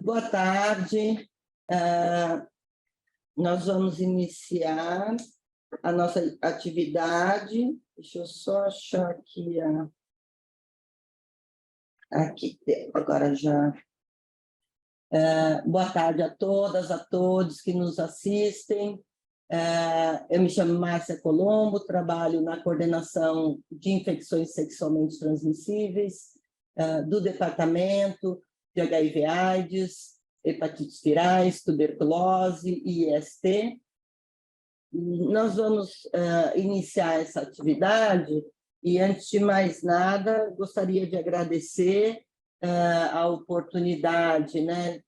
Boa tarde. Nós vamos iniciar a nossa atividade. Deixa eu só achar aqui aqui agora já. Boa tarde a todas, a todos que nos assistem. Eu me chamo Márcia Colombo, trabalho na coordenação de infecções sexualmente transmissíveis do Departamento de HIV/AIDS, hepatites virais, tuberculose e IST. Nós vamos iniciar essa atividade e, antes de mais nada, gostaria de agradecer a oportunidade, né,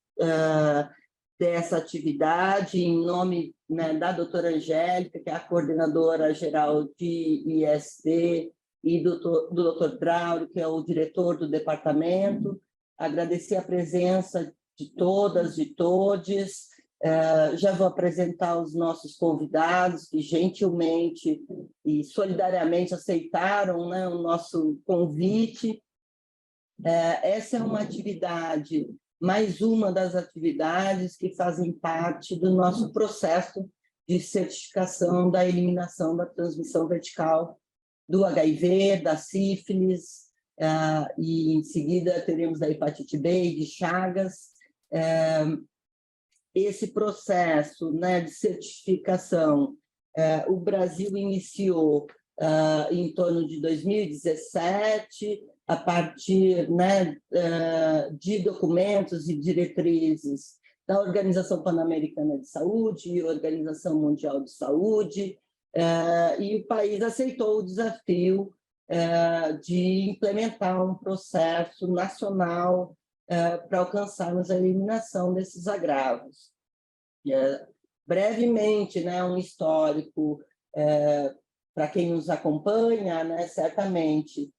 dessa atividade, em nome, né, da doutora Angélica, que é a coordenadora geral de IST, e do doutor Braulio, que é o diretor do departamento. Agradecer a presença de todas e todes. Já vou apresentar os nossos convidados, que gentilmente e solidariamente aceitaram, né, o nosso convite. Essa é uma atividade, mais uma das atividades que fazem parte do nosso processo de certificação da eliminação da transmissão vertical do HIV, da sífilis, e em seguida teremos a hepatite B e de Chagas. Esse processo, né, de certificação, o Brasil iniciou em torno de 2017, a partir, né, de documentos e diretrizes da Organização Pan-Americana de Saúde e Organização Mundial de Saúde, e o país aceitou o desafio de implementar um processo nacional para alcançarmos a eliminação desses agravos. Brevemente, né, um histórico para quem nos acompanha, né, certamente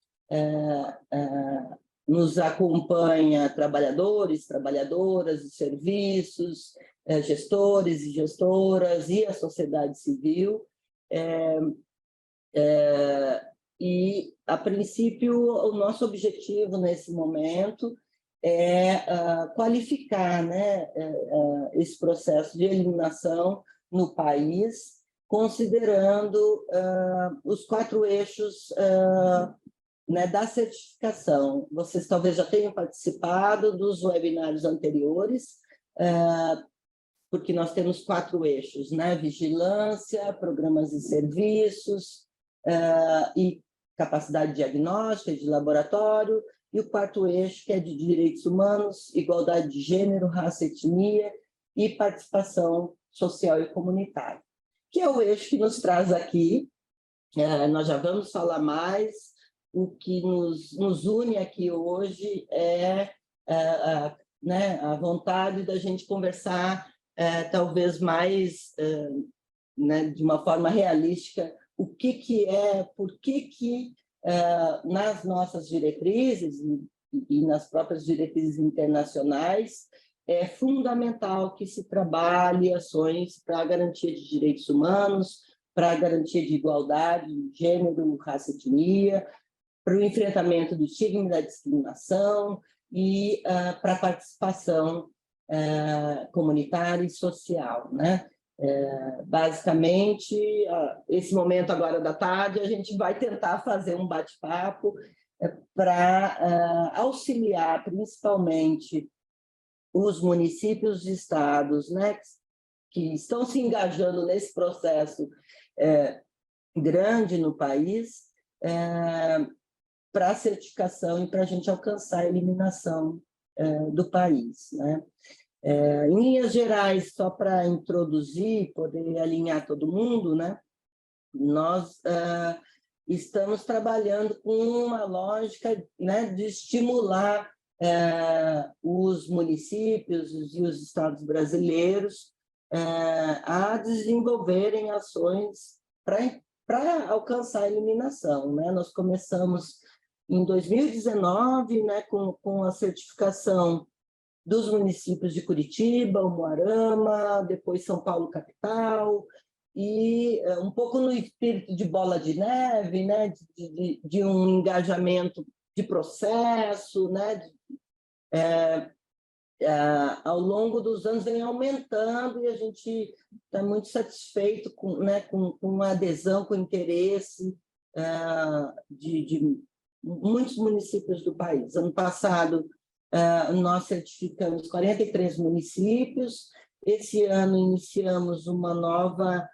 nos acompanha trabalhadores, trabalhadoras de serviços, gestores e gestoras e a sociedade civil. E, a princípio, o nosso objetivo nesse momento é qualificar, né, esse processo de eliminação no país, considerando os 4 eixos né, da certificação. Vocês talvez já tenham participado dos webinários anteriores, porque nós temos 4 eixos, né? Vigilância, programas e serviços, e capacidade diagnóstica de laboratório, e o 4º eixo, que é de direitos humanos, igualdade de gênero, raça, etnia e participação social e comunitária, que é o eixo que nos traz aqui. Nós já vamos falar mais. O que nos une aqui hoje é né, a vontade da gente conversar talvez mais né, de uma forma realística, o que é, por que nas nossas diretrizes e nas próprias diretrizes internacionais é fundamental que se trabalhe ações para a garantia de direitos humanos, para a garantia de igualdade, de gênero, raça, etnia, para o enfrentamento do estigma e da discriminação e para a participação comunitária e social, né? Basicamente, esse momento agora da tarde, a gente vai tentar fazer um bate-papo para auxiliar, principalmente, os municípios e estados, né, que estão se engajando nesse processo grande no país, para a certificação e para a gente alcançar a eliminação do país, né? Em linhas gerais, só para introduzir, poder alinhar todo mundo, né? Nós estamos trabalhando com uma lógica, né, de estimular os municípios e os estados brasileiros a desenvolverem ações para alcançar a eliminação, né? Nós começamos em 2019, né, com a certificação dos municípios de Curitiba, Umuarama, depois São Paulo capital, e um pouco no espírito de bola de neve, né, de um engajamento de processo, né, ao longo dos anos vem aumentando e a gente está muito satisfeito com, né, com a adesão, com o interesse de muitos municípios do país. Ano passado, nós certificamos 43 municípios. Esse ano iniciamos uma nova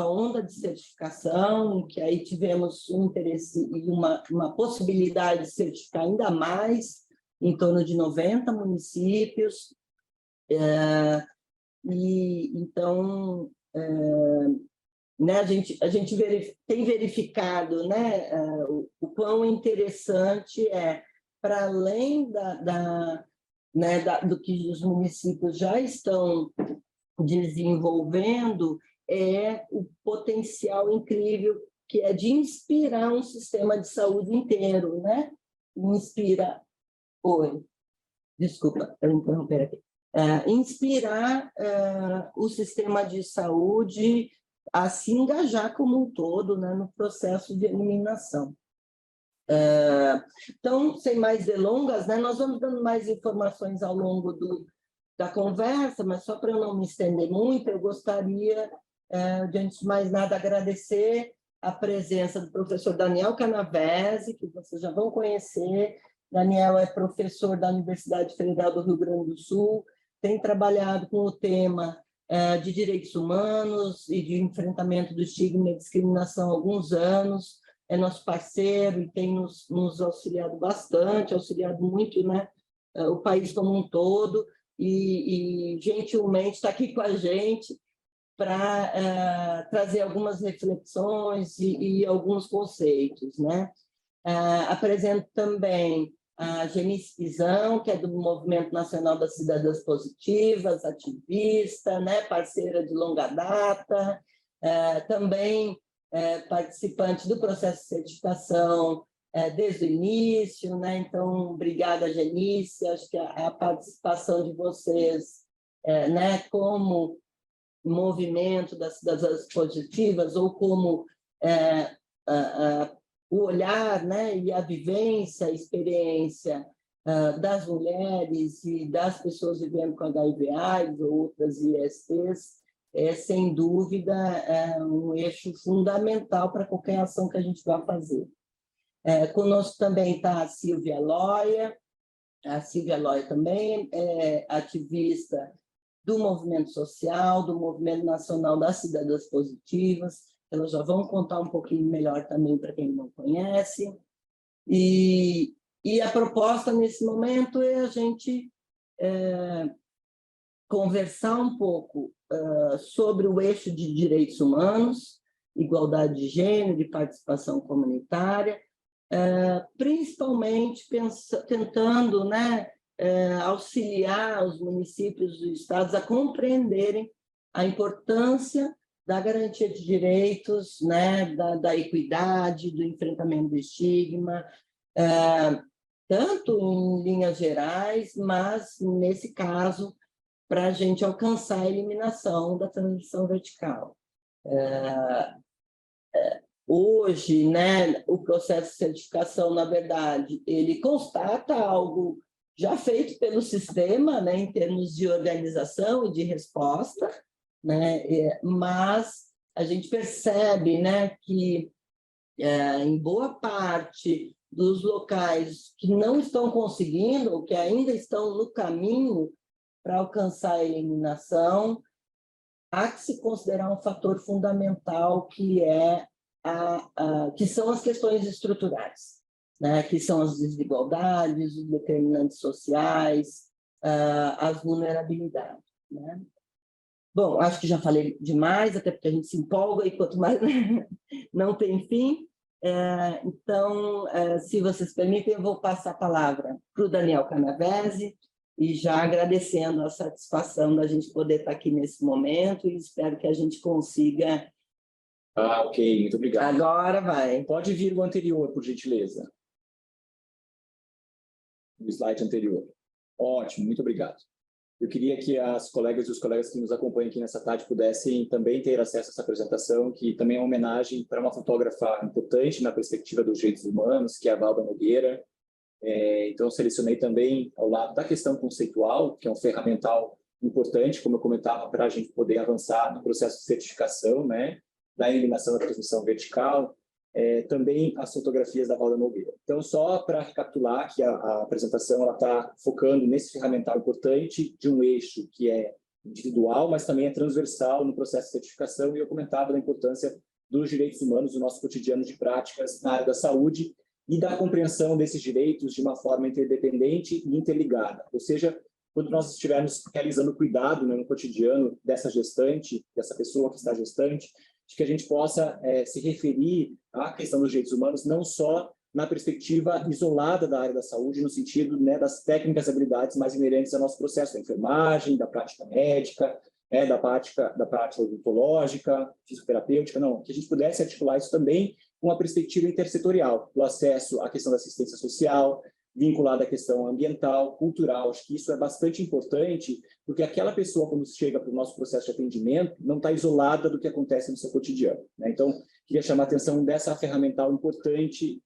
onda de certificação, em que aí tivemos um interesse e uma possibilidade de certificar ainda mais, em torno de 90 municípios. E então, né, a gente tem verificado, né, o quão interessante é, para além né, do que os municípios já estão desenvolvendo, é o potencial incrível que é de inspirar um sistema de saúde inteiro, né? Inspira... Oi, desculpa, eu interromper aqui. Inspirar o sistema de saúde a se engajar como um todo, né, no processo de eliminação. Então, sem mais delongas, né, nós vamos dando mais informações ao longo da conversa, mas só para eu não me estender muito, eu gostaria, de antes de mais nada, agradecer a presença do professor Daniel Canavese, que vocês já vão conhecer. Daniel é professor da Universidade Federal do Rio Grande do Sul, tem trabalhado com o tema de direitos humanos e de enfrentamento do estigma e discriminação há alguns anos, é nosso parceiro e tem nos auxiliado bastante, auxiliado muito, né, o país como um todo, e gentilmente está aqui com a gente para trazer algumas reflexões e alguns conceitos, né? Apresento também a Genice Pizão, que é do Movimento Nacional das Cidadãs Positivas, ativista, né, parceira de longa data, também participante do processo de certificação desde o início, né? Então, obrigada, Genice, acho que a participação de vocês, né, como movimento das cidadãs positivas ou como o olhar, né, e a vivência, a experiência das mulheres e das pessoas vivendo com HIV/AIDS ou outras ISTs, sem dúvida, um eixo fundamental para qualquer ação que a gente vá fazer. Conosco também está a Silvia Loia. A Silvia Loia também é ativista do movimento social, do Movimento Nacional das Cidadãs Positivas. Elas já vão contar um pouquinho melhor também para quem não conhece. E a proposta, nesse momento, é a gente conversar um pouco sobre o eixo de direitos humanos, igualdade de gênero e participação comunitária, principalmente tentando, né, auxiliar os municípios e estados a compreenderem a importância da garantia de direitos, né, da equidade, do enfrentamento do estigma, tanto em linhas gerais, mas, nesse caso, para a gente alcançar a eliminação da transição vertical. Hoje, né, o processo de certificação, na verdade, ele constata algo já feito pelo sistema, né, em termos de organização e de resposta, né, mas a gente percebe, né, que em boa parte dos locais que não estão conseguindo, ou que ainda estão no caminho para alcançar a eliminação, há que se considerar um fator fundamental que que são as questões estruturais, né? Que são as desigualdades, os determinantes sociais, as vulnerabilidades, né? Bom, acho que já falei demais, até porque a gente se empolga e quanto mais não tem fim. Então, se vocês permitem, eu vou passar a palavra para o Daniel Canavese, e já agradecendo a satisfação da gente poder estar aqui nesse momento, e espero que a gente consiga... Ok, muito obrigado. Agora vai. Pode vir o anterior, por gentileza. O slide anterior. Ótimo, muito obrigado. Eu queria que as colegas e os colegas que nos acompanham aqui nessa tarde pudessem também ter acesso a essa apresentação, que também é uma homenagem para uma fotógrafa importante na perspectiva dos direitos humanos, que é a Valda Nogueira. Então, eu selecionei também ao lado da questão conceitual, que é um ferramental importante, como eu comentava, para a gente poder avançar no processo de certificação, né, da eliminação da transmissão vertical, também as fotografias da Valda Nogueira. Então, só para recapitular que a apresentação está focando nesse ferramental importante de um eixo que é individual, mas também é transversal no processo de certificação, e eu comentava da importância dos direitos humanos no nosso cotidiano de práticas na área da saúde e da compreensão desses direitos de uma forma interdependente e interligada. Ou seja, quando nós estivermos realizando cuidado, né, no cotidiano dessa gestante, dessa pessoa que está gestante, de que a gente possa se referir à questão dos direitos humanos não só na perspectiva isolada da área da saúde, no sentido, né, das técnicas e habilidades mais inerentes ao nosso processo da enfermagem, da prática médica, da prática odontológica, fisioterapêutica, não, que a gente pudesse articular isso também com uma perspectiva intersetorial, do acesso à questão da assistência social, vinculada à questão ambiental, cultural. Acho que isso é bastante importante, porque aquela pessoa, quando chega para o nosso processo de atendimento, não está isolada do que acontece no seu cotidiano, né? Então, queria chamar a atenção dessa ferramental importante,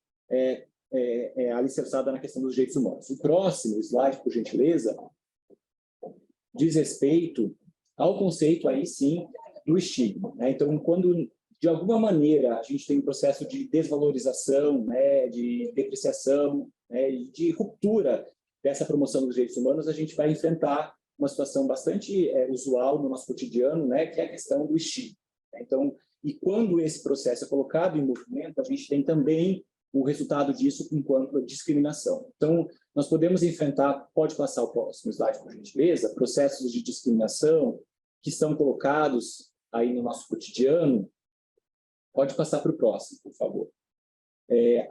alicerçada na questão dos direitos humanos. O próximo slide, por gentileza, diz respeito ao conceito, aí sim, do estigma, né? Então, quando, de alguma maneira, a gente tem um processo de desvalorização, né, de depreciação, né, e de ruptura dessa promoção dos direitos humanos, a gente vai enfrentar uma situação bastante usual no nosso cotidiano, né, que é a questão do estigma. Então, e quando esse processo é colocado em movimento, a gente tem também o resultado disso enquanto discriminação. Então, nós podemos enfrentar, pode passar o próximo slide, por gentileza, processos de discriminação que estão colocados aí no nosso cotidiano. Pode passar para o próximo, por favor.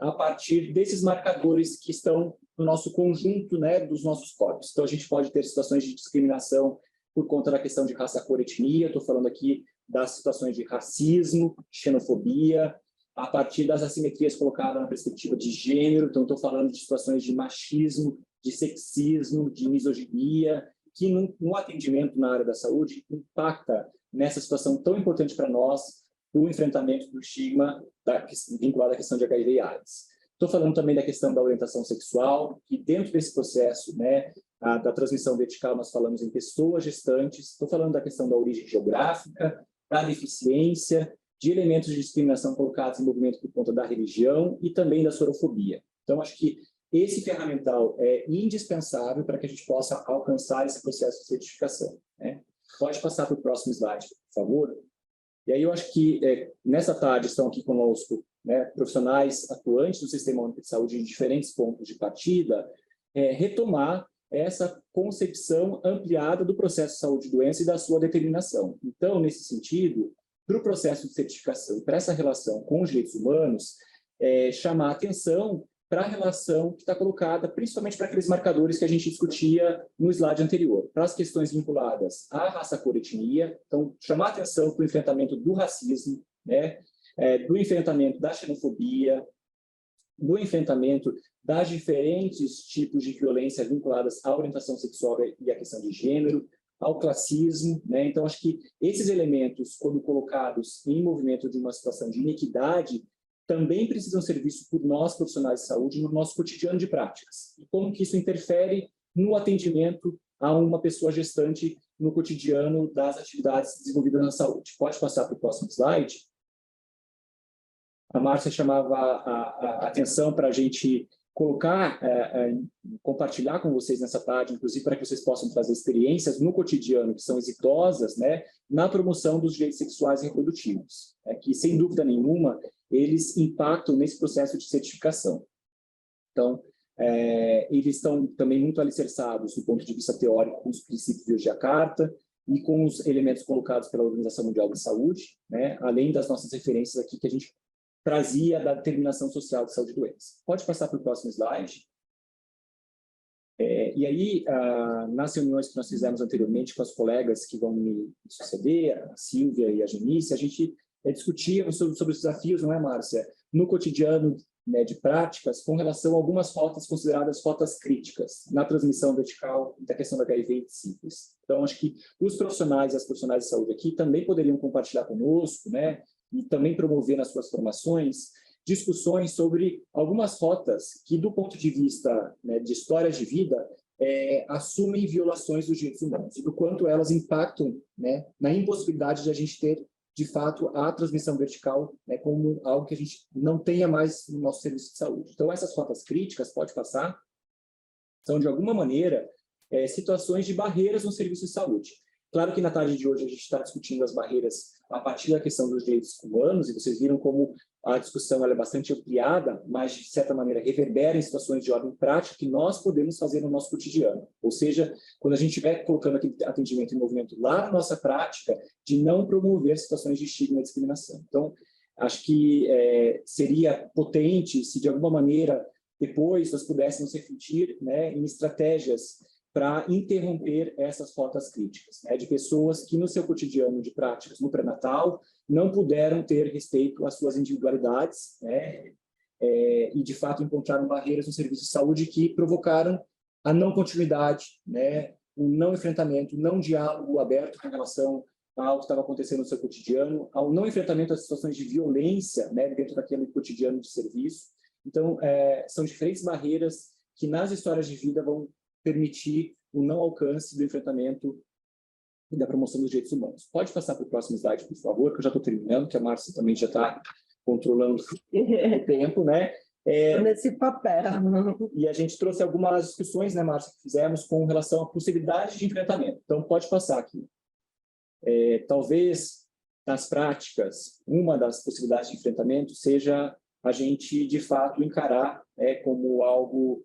A partir desses marcadores que estão no nosso conjunto, né, dos nossos corpos. Então, a gente pode ter situações de discriminação por conta da questão de raça, cor, etnia. Estou falando aqui das situações de racismo, xenofobia, a partir das assimetrias colocadas na perspectiva de gênero. Então, estou falando de situações de machismo, de sexismo, de misoginia, que no atendimento na área da saúde impacta nessa situação tão importante para nós, o enfrentamento do estigma vinculado à questão de HIV e AIDS. Estou falando também da questão da orientação sexual, que dentro desse processo, né, da transmissão vertical, nós falamos em pessoas gestantes. Estou falando da questão da origem geográfica, da deficiência, de elementos de discriminação colocados em movimento por conta da religião e também da sorofobia. Então, acho que esse ferramental é indispensável para que a gente possa alcançar esse processo de certificação, né? Pode passar para o próximo slide, por favor. E aí eu acho que nessa tarde estão aqui conosco, né, profissionais atuantes do Sistema Único de Saúde em diferentes pontos de partida, retomar essa concepção ampliada do processo de saúde e doença e da sua determinação. Então, nesse sentido, para o processo de certificação, para essa relação com os direitos humanos, chamar a atenção para a relação que está colocada, principalmente para aqueles marcadores que a gente discutia no slide anterior, para as questões vinculadas à raça, cor, etnia. Então, chamar a atenção para o enfrentamento do racismo, né, do enfrentamento da xenofobia, do enfrentamento das diferentes tipos de violência vinculadas à orientação sexual e à questão de gênero, ao classismo, né? Então, acho que esses elementos, quando colocados em movimento de uma situação de inequidade, também precisam ser vistos por nós, profissionais de saúde, no nosso cotidiano de práticas. E como que isso interfere no atendimento a uma pessoa gestante no cotidiano das atividades desenvolvidas na saúde. Pode passar para o próximo slide? A Márcia chamava a atenção para a gente colocar, compartilhar com vocês nessa tarde, inclusive para que vocês possam trazer experiências no cotidiano que são exitosas, né, na promoção dos direitos sexuais e reprodutivos, que, sem dúvida nenhuma, eles impactam nesse processo de certificação. Então, eles estão também muito alicerçados do ponto de vista teórico com os princípios de Jakarta e com os elementos colocados pela Organização Mundial da Saúde, né, além das nossas referências aqui que a gente trazia da determinação social de saúde e doença. Pode passar para o próximo slide. E aí, nas reuniões que nós fizemos anteriormente com as colegas que vão me suceder, a Silvia e a Genice, a gente discutia sobre os desafios, não é, Márcia? No cotidiano, né, de práticas, com relação a algumas rotas consideradas rotas críticas na transmissão vertical da questão da HIV e sífilis. Então, acho que os profissionais e as profissionais de saúde aqui também poderiam compartilhar conosco, né, e também promover nas suas formações discussões sobre algumas rotas que, do ponto de vista, né, de histórias de vida, assumem violações dos direitos humanos e do quanto elas impactam, né, na impossibilidade de a gente ter, de fato, a transmissão vertical, né, como algo que a gente não tenha mais no nosso serviço de saúde. Então, essas rotas críticas, pode passar, são, de alguma maneira, situações de barreiras no serviço de saúde. Claro que na tarde de hoje a gente está discutindo as barreiras a partir da questão dos direitos humanos, e vocês viram como a discussão ela é bastante ampliada, mas, de certa maneira, reverbera em situações de ordem prática que nós podemos fazer no nosso cotidiano. Ou seja, quando a gente estiver colocando aquele atendimento em movimento lá na nossa prática, de não promover situações de estigma e discriminação. Então, acho que seria potente se, de alguma maneira, depois nós pudéssemos refletir, né, em estratégias para interromper essas rotas críticas, né, de pessoas que no seu cotidiano de práticas no pré-natal não puderam ter respeito às suas individualidades, né, e de fato encontraram barreiras no serviço de saúde que provocaram a não continuidade, né, o não enfrentamento, o não diálogo aberto com relação ao que estava acontecendo no seu cotidiano, ao não enfrentamento às situações de violência, né, dentro daquele cotidiano de serviço. Então, são diferentes barreiras que nas histórias de vida vão permitir o não alcance do enfrentamento e da promoção dos direitos humanos. Pode passar para o próximo slide, por favor, que eu já estou terminando, que a Márcia também já está controlando o tempo, né? Nesse papel. E a gente trouxe algumas discussões, né, Márcia, que fizemos com relação à possibilidade de enfrentamento. Então, pode passar aqui. Talvez, nas práticas, uma das possibilidades de enfrentamento seja a gente, de fato, encarar como algo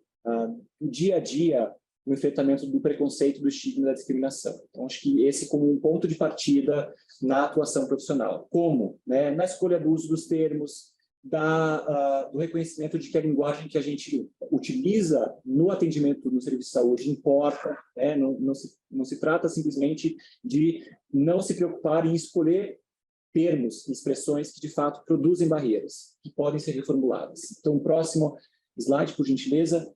do dia a dia o enfrentamento do preconceito, do estigma e da discriminação. Então, acho que esse como um ponto de partida na atuação profissional. Como? Né? Na escolha do uso dos termos, do reconhecimento de que a linguagem que a gente utiliza no atendimento no serviço de saúde importa, né? Não se trata simplesmente de não se preocupar em escolher termos, expressões que, de fato, produzem barreiras, que podem ser reformuladas. Então, o próximo slide, por gentileza.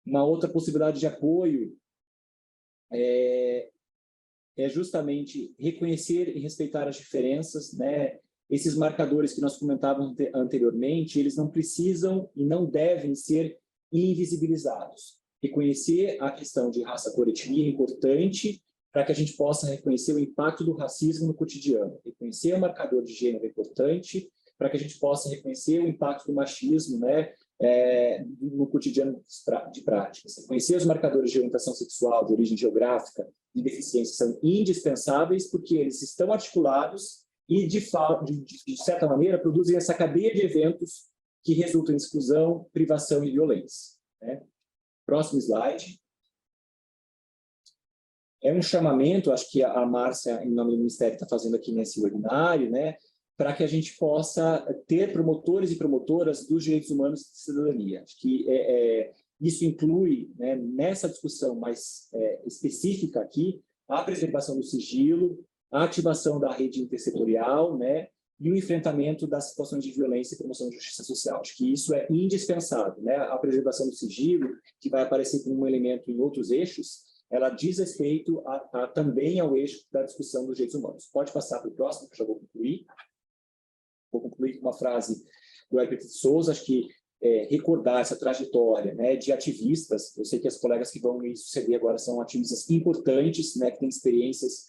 Uma outra possibilidade de apoio é justamente reconhecer e respeitar as diferenças, né? Esses marcadores que nós comentávamos anteriormente, eles não precisam e não devem ser invisibilizados. Reconhecer a questão de raça, cor e etnia é importante para que a gente possa reconhecer o impacto do racismo no cotidiano. Reconhecer o marcador de gênero é importante para que a gente possa reconhecer o impacto do machismo, né, no cotidiano de práticas. Reconhecer os marcadores de orientação sexual, de origem geográfica, de deficiência são indispensáveis porque eles estão articulados e, de certa maneira, produzem essa cadeia de eventos que resultam em exclusão, privação e violência. Né? Próximo slide. É um chamamento, acho que a Márcia, em nome do Ministério, está fazendo aqui nesse webinário, né, para que a gente possa ter promotores e promotoras dos direitos humanos e de cidadania. Acho que isso inclui, né, nessa discussão mais específica aqui, a preservação do sigilo, a ativação da rede intersetorial, né, e o enfrentamento das situações de violência e promoção de justiça social. Acho que isso é indispensável. Né? A preservação do sigilo, que vai aparecer como um elemento em outros eixos, ela diz respeito também ao eixo da discussão dos direitos humanos. Pode passar para o próximo, que eu já vou concluir. Vou concluir com uma frase do Herbert de Souza, acho que recordar essa trajetória, né, de ativistas. Eu sei que as colegas que vão me suceder agora são ativistas importantes, né, que têm experiências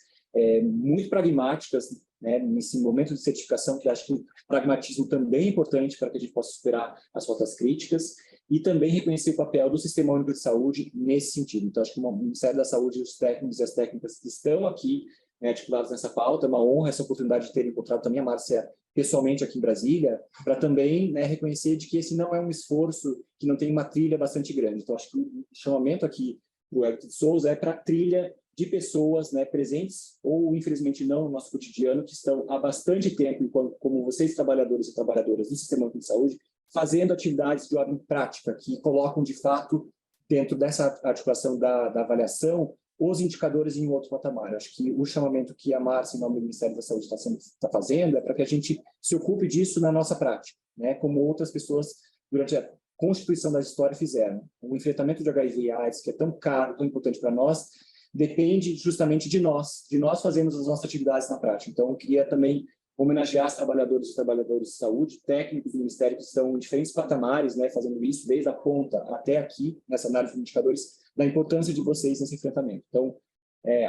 muito pragmáticas, né, nesse momento de certificação, que acho que o pragmatismo também é importante para que a gente possa superar as rotas críticas, e também reconhecer o papel do Sistema Único de Saúde nesse sentido. Então, acho que o Ministério da Saúde e os técnicos e as técnicas que estão aqui, né, articulados nessa pauta, é uma honra essa oportunidade de ter encontrado também a Márcia pessoalmente aqui em Brasília, para também, né, reconhecer de que esse não é um esforço que não tem uma trilha bastante grande. Então, acho que o chamamento aqui do Herbert de Souza é para a trilha de pessoas, né, presentes ou, infelizmente, não no nosso cotidiano, que estão há bastante tempo, como vocês, trabalhadores e trabalhadoras do Sistema Único de Saúde, fazendo atividades de ordem prática, que colocam, de fato, dentro dessa articulação da avaliação, os indicadores em outro patamar. Acho que o chamamento que a Márcia, em nome do Ministério da Saúde, está fazendo é para que a gente se ocupe disso na nossa prática, né? Como outras pessoas, durante a constituição da história, fizeram. O enfrentamento de HIV e AIDS, que é tão caro, tão importante para nós, depende justamente de nós fazermos as nossas atividades na prática. Então, eu queria também homenagear os trabalhadores e trabalhadoras de saúde, técnicos do Ministério que estão em diferentes patamares, né, fazendo isso, desde a ponta até aqui, nessa análise de indicadores, da importância de vocês nesse enfrentamento. Então,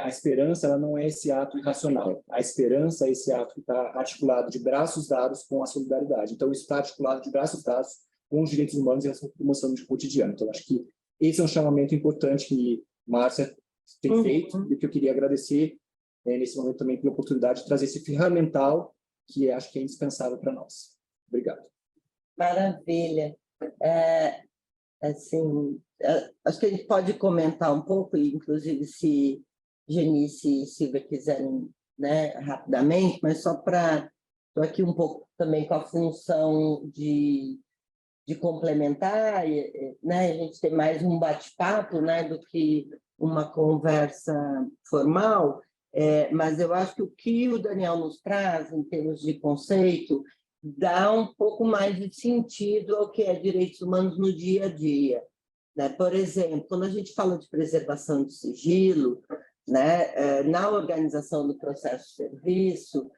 a esperança ela não é esse ato irracional. A esperança é esse ato que está articulado de braços dados com a solidariedade. Então, isso está articulado de braços dados com os direitos humanos e a promoção de cotidiano. Então, acho que esse é um chamamento importante que Márcia tem feito e que eu queria agradecer nesse momento também pela oportunidade de trazer esse ferramental que acho que é indispensável para nós. Obrigado. Maravilha. Assim, acho que a gente pode comentar um pouco, inclusive se Genice e Silvia quiserem, né, rapidamente, mas só para... Estou aqui um pouco também com a função de complementar, né, a gente tem mais um bate-papo, né, do que uma conversa formal, mas eu acho que o que o Daniel nos traz, em termos de conceito, dá um pouco mais de sentido ao que é direitos humanos no dia a dia, né? Por exemplo, quando a gente fala de preservação de sigilo, né, na organização do processo de serviço,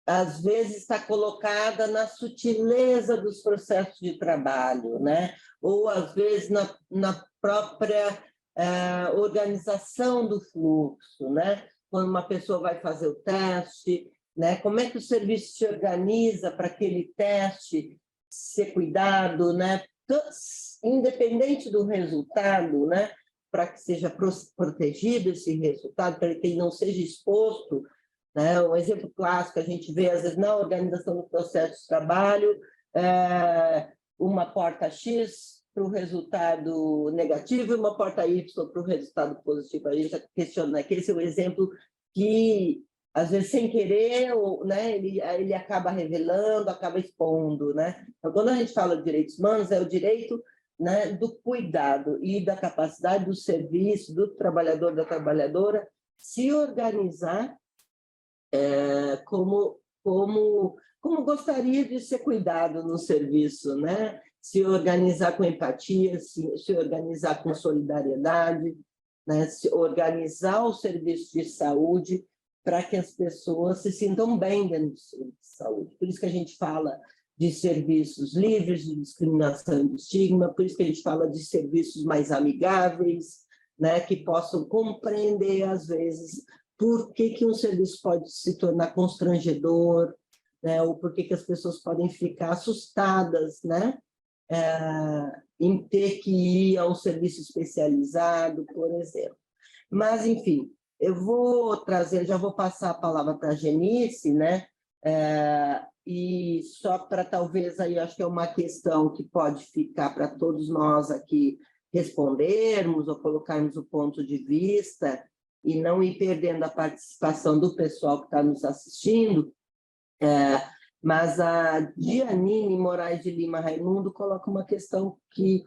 às vezes está colocada na sutileza dos processos de trabalho, né? Ou às vezes na própria organização do fluxo, né? Quando uma pessoa vai fazer o teste, né? Como é que o serviço se organiza para aquele teste ser cuidado, né? Independente do resultado, né? Para que seja protegido esse resultado, para que ele não seja exposto, né? Um exemplo clássico, a gente vê, às vezes, na organização do processo de trabalho, uma porta X para o resultado negativo e uma porta Y para o resultado positivo. A gente está questionando aqui, esse é um exemplo que, às vezes, sem querer, né, ele acaba revelando, acaba expondo. Né? Então, quando a gente fala de direitos humanos, é o direito, né, do cuidado e da capacidade do serviço, do trabalhador, da trabalhadora, se organizar como gostaria de ser cuidado no serviço, né? Se organizar com empatia, se organizar com solidariedade, né? Se organizar o serviço de saúde para que as pessoas se sintam bem dentro do serviço de saúde. Por isso que a gente fala de serviços livres de discriminação e de estigma, por isso que a gente fala de serviços mais amigáveis, né? Que possam compreender, às vezes, por que um serviço pode se tornar constrangedor, né? Ou por que as pessoas podem ficar assustadas, né? Em ter que ir a um serviço especializado, por exemplo. Mas, enfim, eu vou trazer, já vou passar a palavra para a Genice, né? E só para talvez, aí acho que é uma questão que pode ficar para todos nós aqui respondermos ou colocarmos o ponto de vista, e não ir perdendo a participação do pessoal que está nos assistindo, mas a Giannini Moraes de Lima Raimundo coloca uma questão que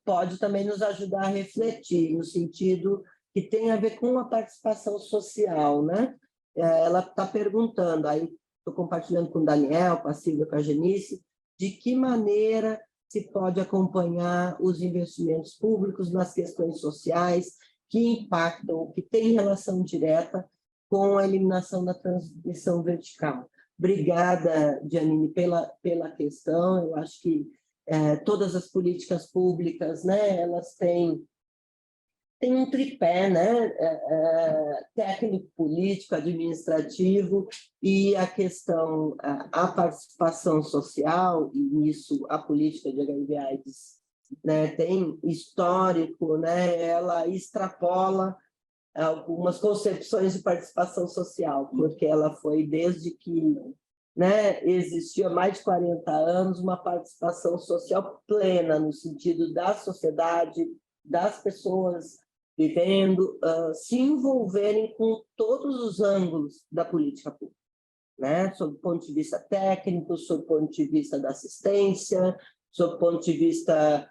pode também nos ajudar a refletir, no sentido que tem a ver com a participação social, né? Ela está perguntando, aí estou compartilhando com o Daniel, com a Silvia, com a Genice, de que maneira se pode acompanhar os investimentos públicos nas questões sociais que impactam, que têm relação direta com a eliminação da transmissão vertical. Obrigada, Giannini, pela questão. Eu acho que todas as políticas públicas, né, elas têm um tripé, né, técnico, político, administrativo, e a questão, a participação social, e nisso a política de HIV/AIDS, né, tem histórico, né, ela extrapola algumas concepções de participação social, porque ela foi desde que, né, existia mais de 40 anos uma participação social plena, no sentido da sociedade, das pessoas vivendo, se envolverem com todos os ângulos da política pública, né, sob o ponto de vista técnico, sob o ponto de vista da assistência, sob o ponto de vista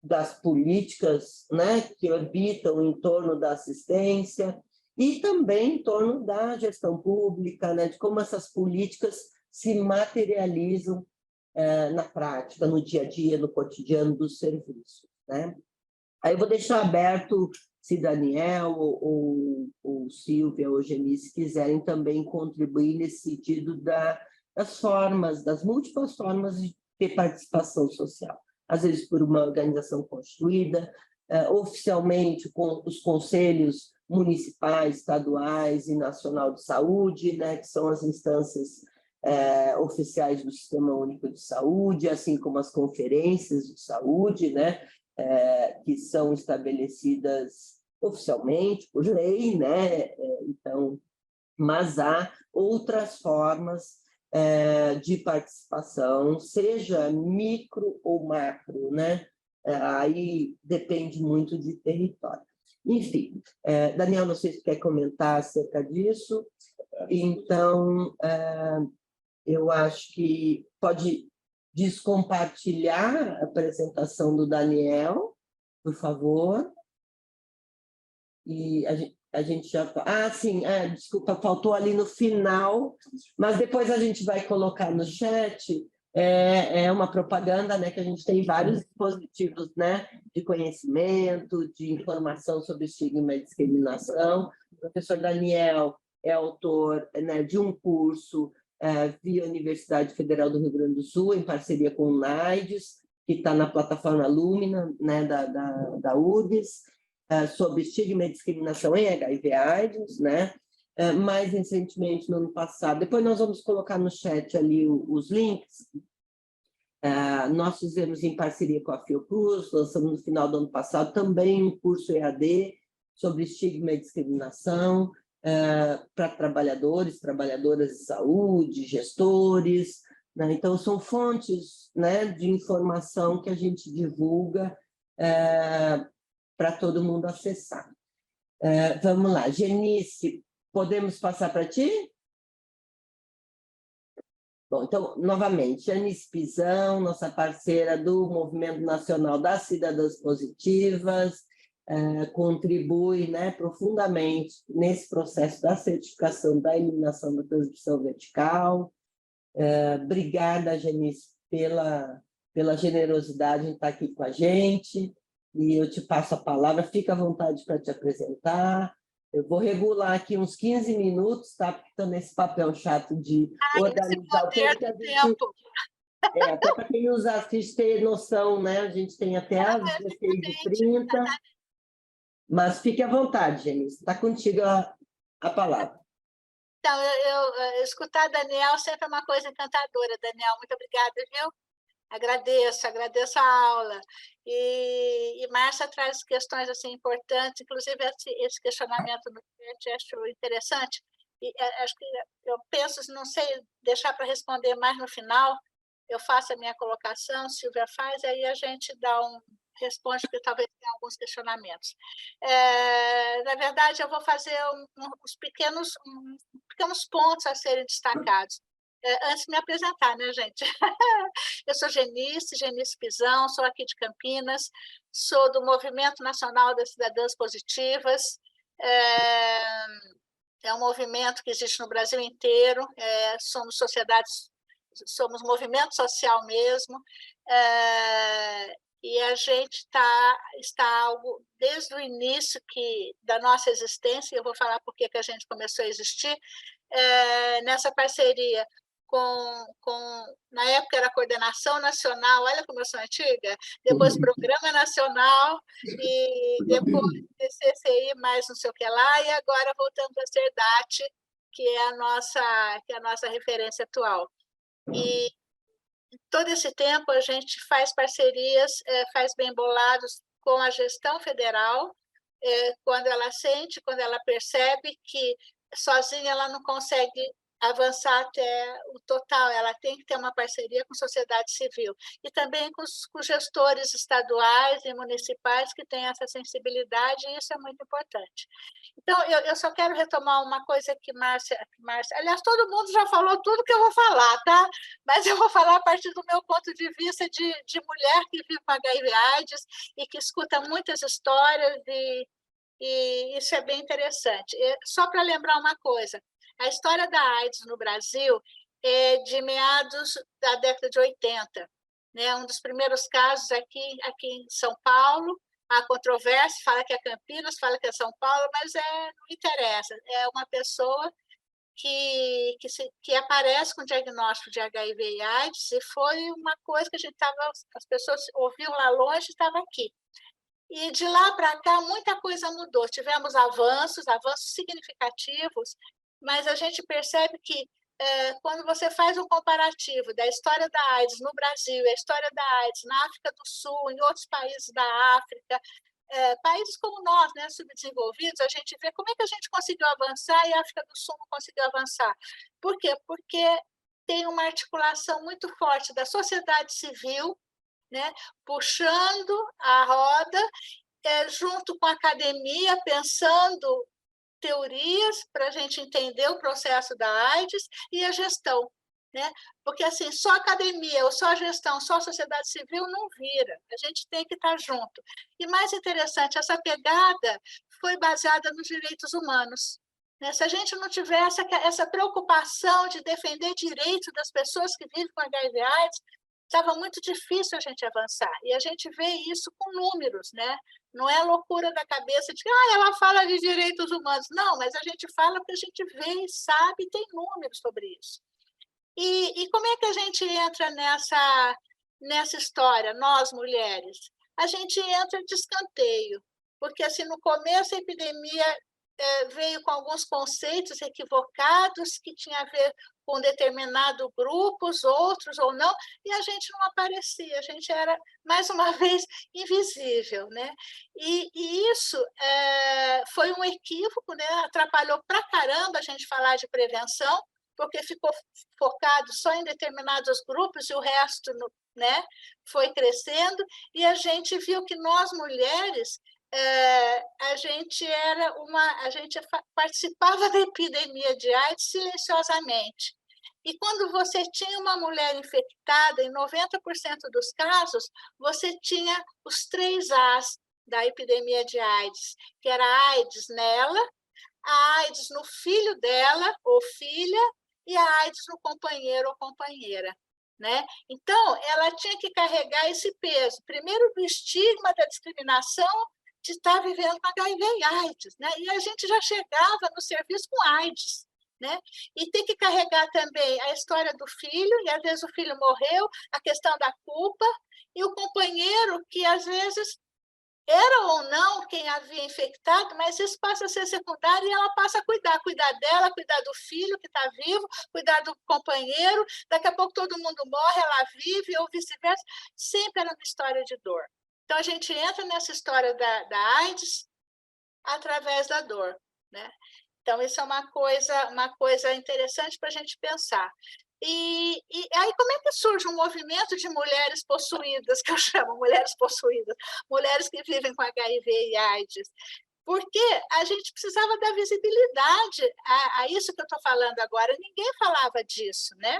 das políticas, né, que orbitam em torno da assistência e também em torno da gestão pública, né, de como essas políticas se materializam na prática, no dia a dia, no cotidiano dos serviços, né? Aí eu vou deixar aberto se Daniel ou Silvia ou Genice quiserem também contribuir nesse sentido das formas, das múltiplas formas de ter participação social. Às vezes por uma organização constituída, oficialmente com os conselhos municipais, estaduais e nacional de saúde, né, que são as instâncias oficiais do Sistema Único de Saúde, assim como as conferências de saúde, né, que são estabelecidas oficialmente por lei, né? Então, mas há outras formas de participação, seja micro ou macro, né? Aí depende muito de território. Enfim, Daniel, não sei se quer comentar acerca disso. Então, eu acho que pode descompartilhar a apresentação do Daniel, por favor. E a gente já... Ah, sim, desculpa, faltou ali no final, mas depois a gente vai colocar no chat. É uma propaganda, né, que a gente tem vários dispositivos, né, de conhecimento, de informação sobre estigma e discriminação. O professor Daniel é autor, né, de um curso via Universidade Federal do Rio Grande do Sul, em parceria com o NAIDS, que está na plataforma Lumina, né, da URGS, sobre estigma e discriminação em HIV/AIDS, né? Mais recentemente, no ano passado. Depois nós vamos colocar no chat ali os links. Nós fizemos em parceria com a Fiocruz, lançamos no final do ano passado também um curso EAD sobre estigma e discriminação para trabalhadores, trabalhadoras de saúde, gestores, né? Então, são fontes, né, de informação que a gente divulga para todo mundo acessar. Vamos lá, Genice, podemos passar para ti? Bom, então, novamente, Janice Pizão, nossa parceira do Movimento Nacional das Cidadãs Positivas, contribui, né, profundamente nesse processo da certificação da eliminação da transmissão vertical. Obrigada, Janice, pela generosidade em estar aqui com a gente, e eu te passo a palavra, fica à vontade para te apresentar. Eu vou regular aqui uns 15 minutos, tá? Porque estou nesse papel chato de organizar o tempo que a gente... até para quem nos assiste ter noção, né? A gente tem até às 16h30, mas fique à vontade, Genice, está contigo a palavra. Então, escutar Daniel sempre é uma coisa encantadora, Daniel, muito obrigada, viu? Agradeço a aula. E Márcia traz questões assim, importantes, inclusive esse questionamento no chat, acho interessante. E acho que eu penso, não sei, deixar para responder mais no final, eu faço a minha colocação, Silvia faz, aí a gente responde, porque talvez tenha alguns questionamentos. Na verdade, eu vou fazer uns pequenos pontos a serem destacados. Antes de me apresentar, né, gente? Eu sou Genice Pizão, sou aqui de Campinas, sou do Movimento Nacional das Cidadãs Positivas, é um movimento que existe no Brasil inteiro, somos movimento social mesmo, e a gente está desde o início da nossa existência, eu vou falar por que a gente começou a existir, nessa parceria na época era Coordenação Nacional, olha como eu sou antiga, depois Programa Nacional, e depois CCI, mais não sei o que lá, e agora voltamos a ser DAT, que é a nossa referência atual. E todo esse tempo a gente faz parcerias, faz bem bolados com a gestão federal, quando ela sente, quando ela percebe que sozinha ela não consegue avançar até o total, ela tem que ter uma parceria com a sociedade civil e também com os gestores estaduais e municipais que têm essa sensibilidade, e isso é muito importante. Então, eu só quero retomar uma coisa que Márcia, aliás, todo mundo já falou tudo que eu vou falar, tá? Mas eu vou falar a partir do meu ponto de vista de mulher que vive com HIV/AIDS e que escuta muitas histórias, e isso é bem interessante. Só para lembrar uma coisa, a história da AIDS no Brasil é de meados da década de 80. Né? Um dos primeiros casos aqui em São Paulo, há controvérsia, fala que é Campinas, fala que é São Paulo, mas não interessa. É uma pessoa que aparece com diagnóstico de HIV e AIDS, e foi uma coisa que as pessoas ouviam lá longe e estavam aqui. E de lá para cá, muita coisa mudou. Tivemos avanços significativos, mas a gente percebe que quando você faz um comparativo da história da AIDS no Brasil, a história da AIDS na África do Sul, em outros países da África, países como nós, né, subdesenvolvidos, a gente vê como é que a gente conseguiu avançar e a África do Sul não conseguiu avançar. Por quê? Porque tem uma articulação muito forte da sociedade civil, né, puxando a roda, junto com a academia, pensando teorias para a gente entender o processo da AIDS e a gestão, né? Porque assim, só a academia, ou só a gestão, só a sociedade civil não vira. A gente tem que estar junto. E mais interessante, essa pegada foi baseada nos direitos humanos. Né? Se a gente não tivesse essa preocupação de defender direitos das pessoas que vivem com HIV/AIDS, estava muito difícil a gente avançar. E a gente vê isso com números, né? Não é loucura da cabeça de que ela fala de direitos humanos. Não, mas a gente fala porque a gente vê e sabe, tem números sobre isso. E como é que a gente entra nessa história, nós mulheres? A gente entra de escanteio, porque assim, no começo a epidemia veio com alguns conceitos equivocados que tinha a ver com determinado grupos, outros ou não, e a gente não aparecia, a gente era, mais uma vez, invisível, né? E isso foi um equívoco, né? Atrapalhou pra caramba a gente falar de prevenção, porque ficou focado só em determinados grupos e o resto, né, foi crescendo, e a gente viu que nós, mulheres, a gente participava da epidemia de AIDS silenciosamente. E quando você tinha uma mulher infectada, em 90% dos casos, você tinha os 3 As da epidemia de AIDS, que era a AIDS nela, a AIDS no filho dela ou filha, e a AIDS no companheiro ou companheira. Né? Então, ela tinha que carregar esse peso, primeiro do estigma da discriminação de estar vivendo com HIV e AIDS, né? E a gente já chegava no serviço com AIDS, né? E tem que carregar também a história do filho, e às vezes o filho morreu, a questão da culpa, e o companheiro que às vezes era ou não quem havia infectado, mas isso passa a ser secundário e ela passa a cuidar dela, cuidar do filho que está vivo, cuidar do companheiro, daqui a pouco todo mundo morre, ela vive, ou vice-versa, sempre era uma história de dor. Então, a gente entra nessa história da AIDS através da dor, né? Então, isso é uma coisa interessante para a gente pensar. E aí, como é que surge um movimento de mulheres possuídas, que eu chamo mulheres possuídas, mulheres que vivem com HIV e AIDS? Porque a gente precisava dar visibilidade a isso que eu estou falando agora. Ninguém falava disso, né?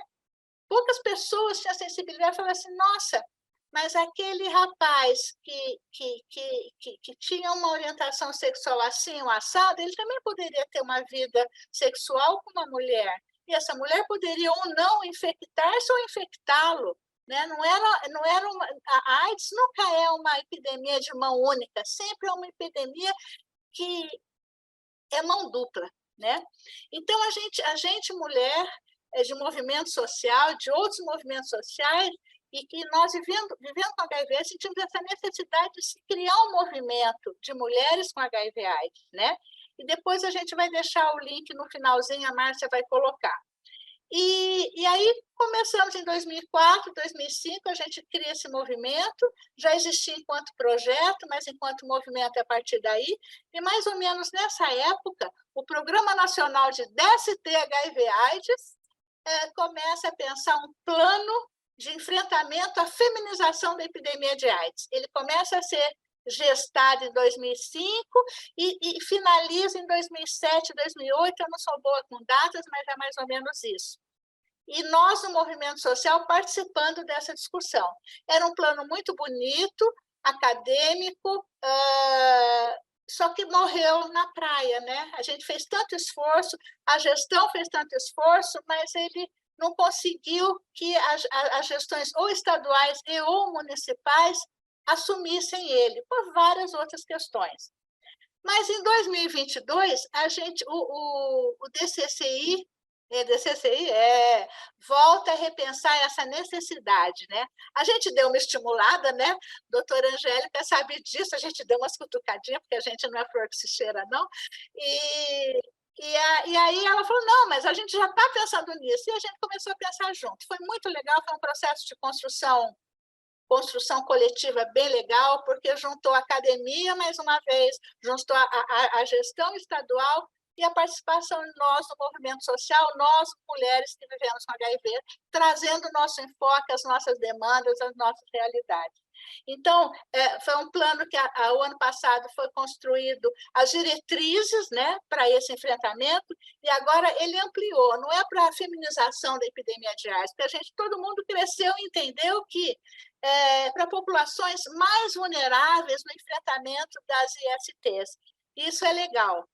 Poucas pessoas tinham sensibilidade e falavam assim, nossa, mas aquele rapaz que tinha uma orientação sexual assim, o assado, ele também poderia ter uma vida sexual com uma mulher. E essa mulher poderia ou não infectar-se ou infectá-lo. Né? Não era a AIDS nunca é uma epidemia de mão única, sempre é uma epidemia que é mão dupla. Né? Então, a gente mulher, de movimento social, de outros movimentos sociais, e que nós, vivendo com HIV, sentimos essa necessidade de se criar um movimento de mulheres com HIV/AIDS, né? E depois a gente vai deixar o link no finalzinho, a Márcia vai colocar. E aí começamos em 2004, 2005, a gente cria esse movimento, já existia enquanto projeto, mas enquanto movimento é a partir daí, e mais ou menos nessa época, o Programa Nacional de DST-HIV/AIDS começa a pensar um plano de enfrentamento à feminização da epidemia de AIDS. Ele começa a ser gestado em 2005 e finaliza em 2007, 2008. Eu não sou boa com datas, mas é mais ou menos isso. E nós, no movimento social, participando dessa discussão. Era um plano muito bonito, acadêmico, só que morreu na praia, né? A gente fez tanto esforço, a gestão fez tanto esforço, mas ele não conseguiu que as gestões ou estaduais ou municipais assumissem ele, por várias outras questões. Mas em 2022, o DCCI, volta a repensar essa necessidade, né? A gente deu uma estimulada, né? Doutora Angélica sabe disso, a gente deu umas cutucadinhas, porque a gente não é flor que se cheira, não. E aí ela falou, não, mas a gente já está pensando nisso. E a gente começou a pensar junto. Foi muito legal, foi um processo de construção coletiva bem legal, porque juntou a academia, mais uma vez, juntou a gestão estadual e a participação de nós no movimento social, nós, mulheres que vivemos com HIV, trazendo o nosso enfoque, as nossas demandas, as nossas realidades. Então, foi um plano que, o ano passado, foi construído as diretrizes, né, para esse enfrentamento, e agora ele ampliou, não é para a feminização da epidemia de AIDS, porque todo mundo cresceu e entendeu que para populações mais vulneráveis no enfrentamento das ISTs. Isso é legal.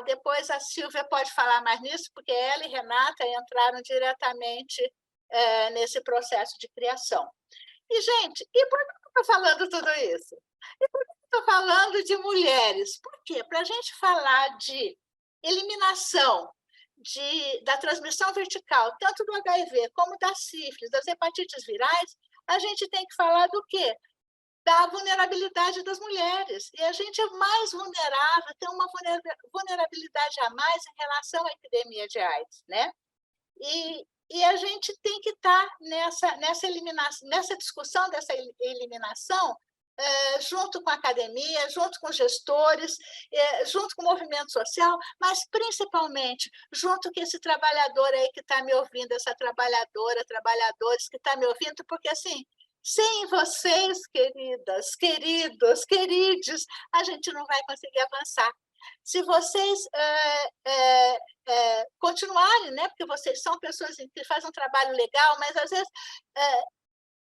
Depois a Silvia pode falar mais nisso, porque ela e Renata entraram diretamente nesse processo de criação. E, gente, e por que eu estou falando tudo isso? E por que eu estou falando de mulheres? Por quê? Para a gente falar de eliminação da transmissão vertical, tanto do HIV como da sífilis, das hepatites virais, a gente tem que falar do quê? Da vulnerabilidade das mulheres. E a gente é mais vulnerável, tem uma vulnerabilidade a mais em relação à epidemia de AIDS, né? E a gente tem que estar nessa discussão dessa eliminação, junto com a academia, junto com gestores, junto com o movimento social, mas principalmente junto com esse trabalhador aí que está me ouvindo, essa trabalhadores que está me ouvindo, porque assim, sem vocês, queridas, queridos, querides, a gente não vai conseguir avançar. Se vocês continuarem, né, porque vocês são pessoas que fazem um trabalho legal, mas às vezes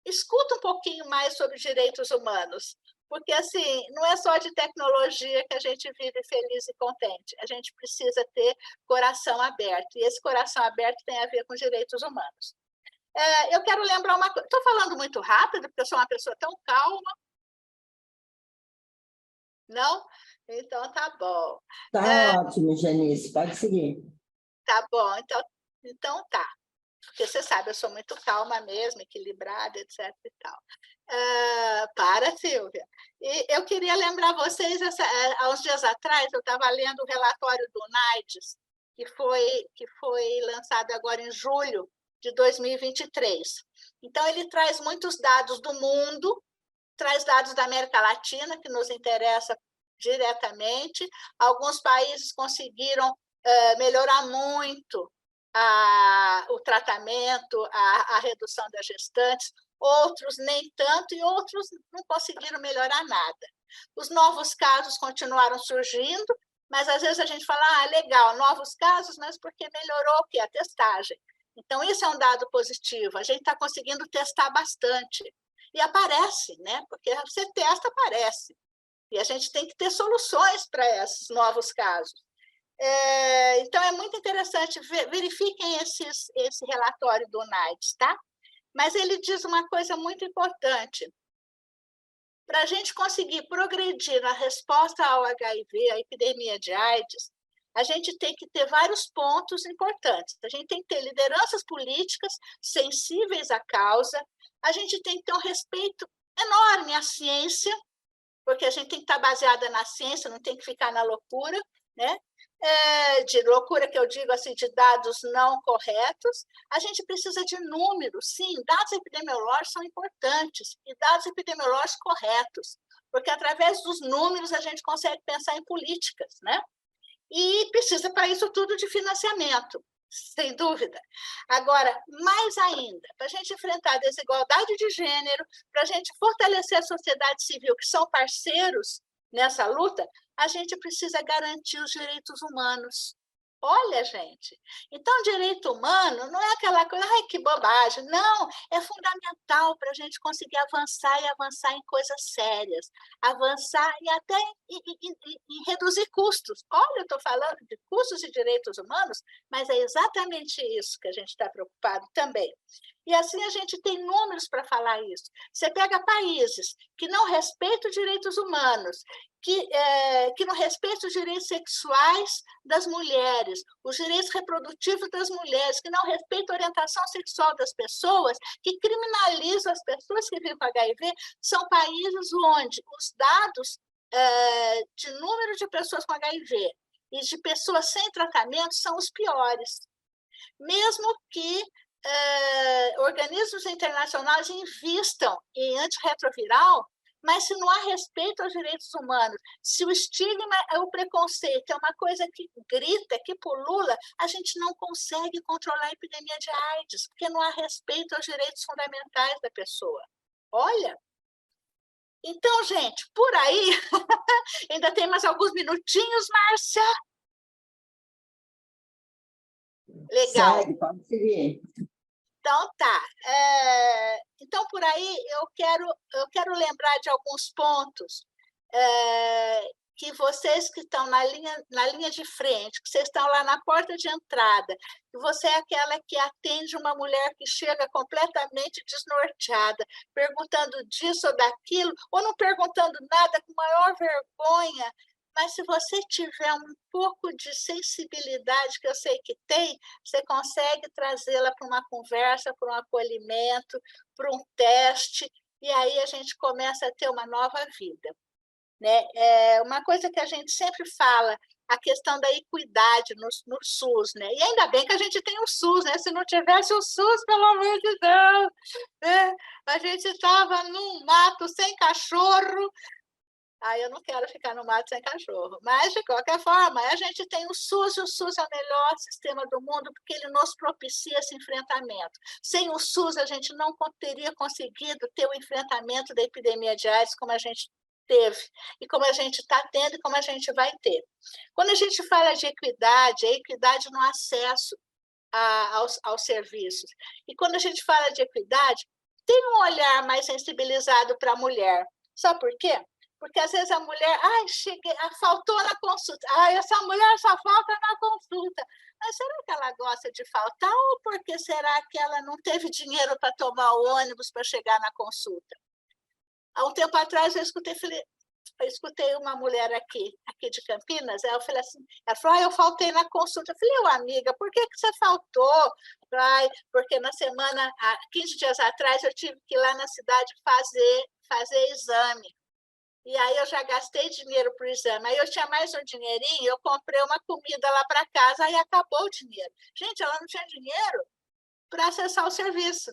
escuta um pouquinho mais sobre direitos humanos, porque assim, não é só de tecnologia que a gente vive feliz e contente, a gente precisa ter coração aberto, e esse coração aberto tem a ver com direitos humanos. Eu quero lembrar uma coisa, estou falando muito rápido, porque eu sou uma pessoa tão calma. Não? Então, tá bom. Tá ótimo, Janice, pode seguir. Tá bom, então tá. Porque você sabe, eu sou muito calma mesmo, equilibrada, etc. e tal. Para, Silvia. E eu queria lembrar vocês, há uns dias atrás, eu estava lendo o relatório do NAIDS, que foi lançado agora em julho de 2023. Então, ele traz muitos dados do mundo, traz dados da América Latina, que nos interessa diretamente. Alguns países conseguiram melhorar muito o tratamento, a redução das gestantes, outros nem tanto, e outros não conseguiram melhorar nada. Os novos casos continuaram surgindo, mas às vezes a gente fala, legal, novos casos, mas porque melhorou o quê? A testagem. Então, isso é um dado positivo, a gente está conseguindo testar bastante. E aparece, né? Porque você testa, aparece. E a gente tem que ter soluções para esses novos casos. Então, é muito interessante, verifiquem esse relatório do NAIDS, tá? Mas ele diz uma coisa muito importante. Para a gente conseguir progredir na resposta ao HIV, à epidemia de AIDS, a gente tem que ter vários pontos importantes. A gente tem que ter lideranças políticas sensíveis à causa, a gente tem que ter um respeito enorme à ciência, porque a gente tem que estar baseada na ciência, não tem que ficar na loucura, né? De loucura que eu digo assim, de dados não corretos. A gente precisa de números, sim, dados epidemiológicos são importantes, e dados epidemiológicos corretos, porque através dos números a gente consegue pensar em políticas, né? E precisa para isso tudo de financiamento, sem dúvida. Agora, mais ainda, para a gente enfrentar a desigualdade de gênero, para a gente fortalecer a sociedade civil, que são parceiros nessa luta, a gente precisa garantir os direitos humanos. Olha, gente, então direito humano não é aquela coisa, ai, que bobagem, não, é fundamental para a gente conseguir avançar e avançar em coisas sérias, avançar e até em reduzir custos. Olha, eu estou falando de custos e direitos humanos, mas é exatamente isso que a gente está preocupado também. E assim a gente tem números para falar isso. Você pega países que não respeitam os direitos humanos, que não respeitam os direitos sexuais das mulheres, os direitos reprodutivos das mulheres, que não respeitam a orientação sexual das pessoas, que criminalizam as pessoas que vivem com HIV, são países onde os dados de número de pessoas com HIV e de pessoas sem tratamento são os piores. Mesmo que organismos internacionais investam em antirretroviral, mas se não há respeito aos direitos humanos, se o estigma, o preconceito é uma coisa que grita, que pulula, a gente não consegue controlar a epidemia de AIDS, porque não há respeito aos direitos fundamentais da pessoa. Olha! Então, gente, por aí, ainda tem mais alguns minutinhos, Márcia? Legal. Segue, pode seguir. Então, tá. Então, por aí, eu quero lembrar de alguns pontos que vocês que estão na linha de frente, que vocês estão lá na porta de entrada, que você é aquela que atende uma mulher que chega completamente desnorteada, perguntando disso ou daquilo, ou não perguntando nada, com maior vergonha. Mas se você tiver um pouco de sensibilidade, que eu sei que tem, você consegue trazê-la para uma conversa, para um acolhimento, para um teste, e aí a gente começa a ter uma nova vida. Né? Uma coisa que a gente sempre fala, a questão da equidade no SUS, né? E ainda bem que a gente tem o SUS, né? Se não tivesse o SUS, pelo amor de Deus, né? A gente estava num mato sem cachorro. Eu não quero ficar no mato sem cachorro. Mas, de qualquer forma, a gente tem o SUS, e o SUS é o melhor sistema do mundo, porque ele nos propicia esse enfrentamento. Sem o SUS, a gente não teria conseguido ter o enfrentamento da epidemia de AIDS como a gente teve, e como a gente está tendo, e como a gente vai ter. Quando a gente fala de equidade, é equidade no acesso aos serviços. E quando a gente fala de equidade, tem um olhar mais sensibilizado para a mulher. Sabe por quê? Porque às vezes a mulher, faltou na consulta. Essa mulher só falta na consulta. Mas será que ela gosta de faltar ou porque será que ela não teve dinheiro para tomar o ônibus para chegar na consulta? Há um tempo atrás eu escutei uma mulher aqui de Campinas, eu falei assim, ela falou, eu faltei na consulta. Eu falei, amiga, por que você faltou? Porque na semana, 15 dias atrás, eu tive que ir lá na cidade fazer exame. E aí eu já gastei dinheiro para o exame. Aí eu tinha mais um dinheirinho, eu comprei uma comida lá para casa, aí acabou o dinheiro. Gente, ela não tinha dinheiro para acessar o serviço,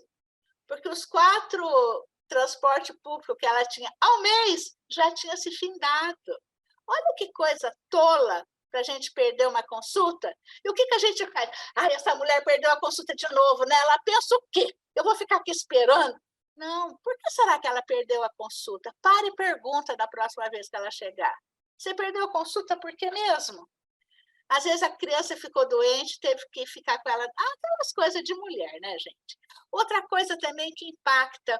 porque os 4 transporte público que ela tinha ao mês já tinha se findado. Olha que coisa tola para a gente perder uma consulta. E o que a gente faz? Essa mulher perdeu a consulta de novo, né? Ela pensa o quê? Eu vou ficar aqui esperando? Não, por que será que ela perdeu a consulta? Pare e pergunta da próxima vez que ela chegar. Você perdeu a consulta por quê mesmo? Às vezes a criança ficou doente, teve que ficar com ela. Aquelas coisas de mulher, né, gente? Outra coisa também que impacta,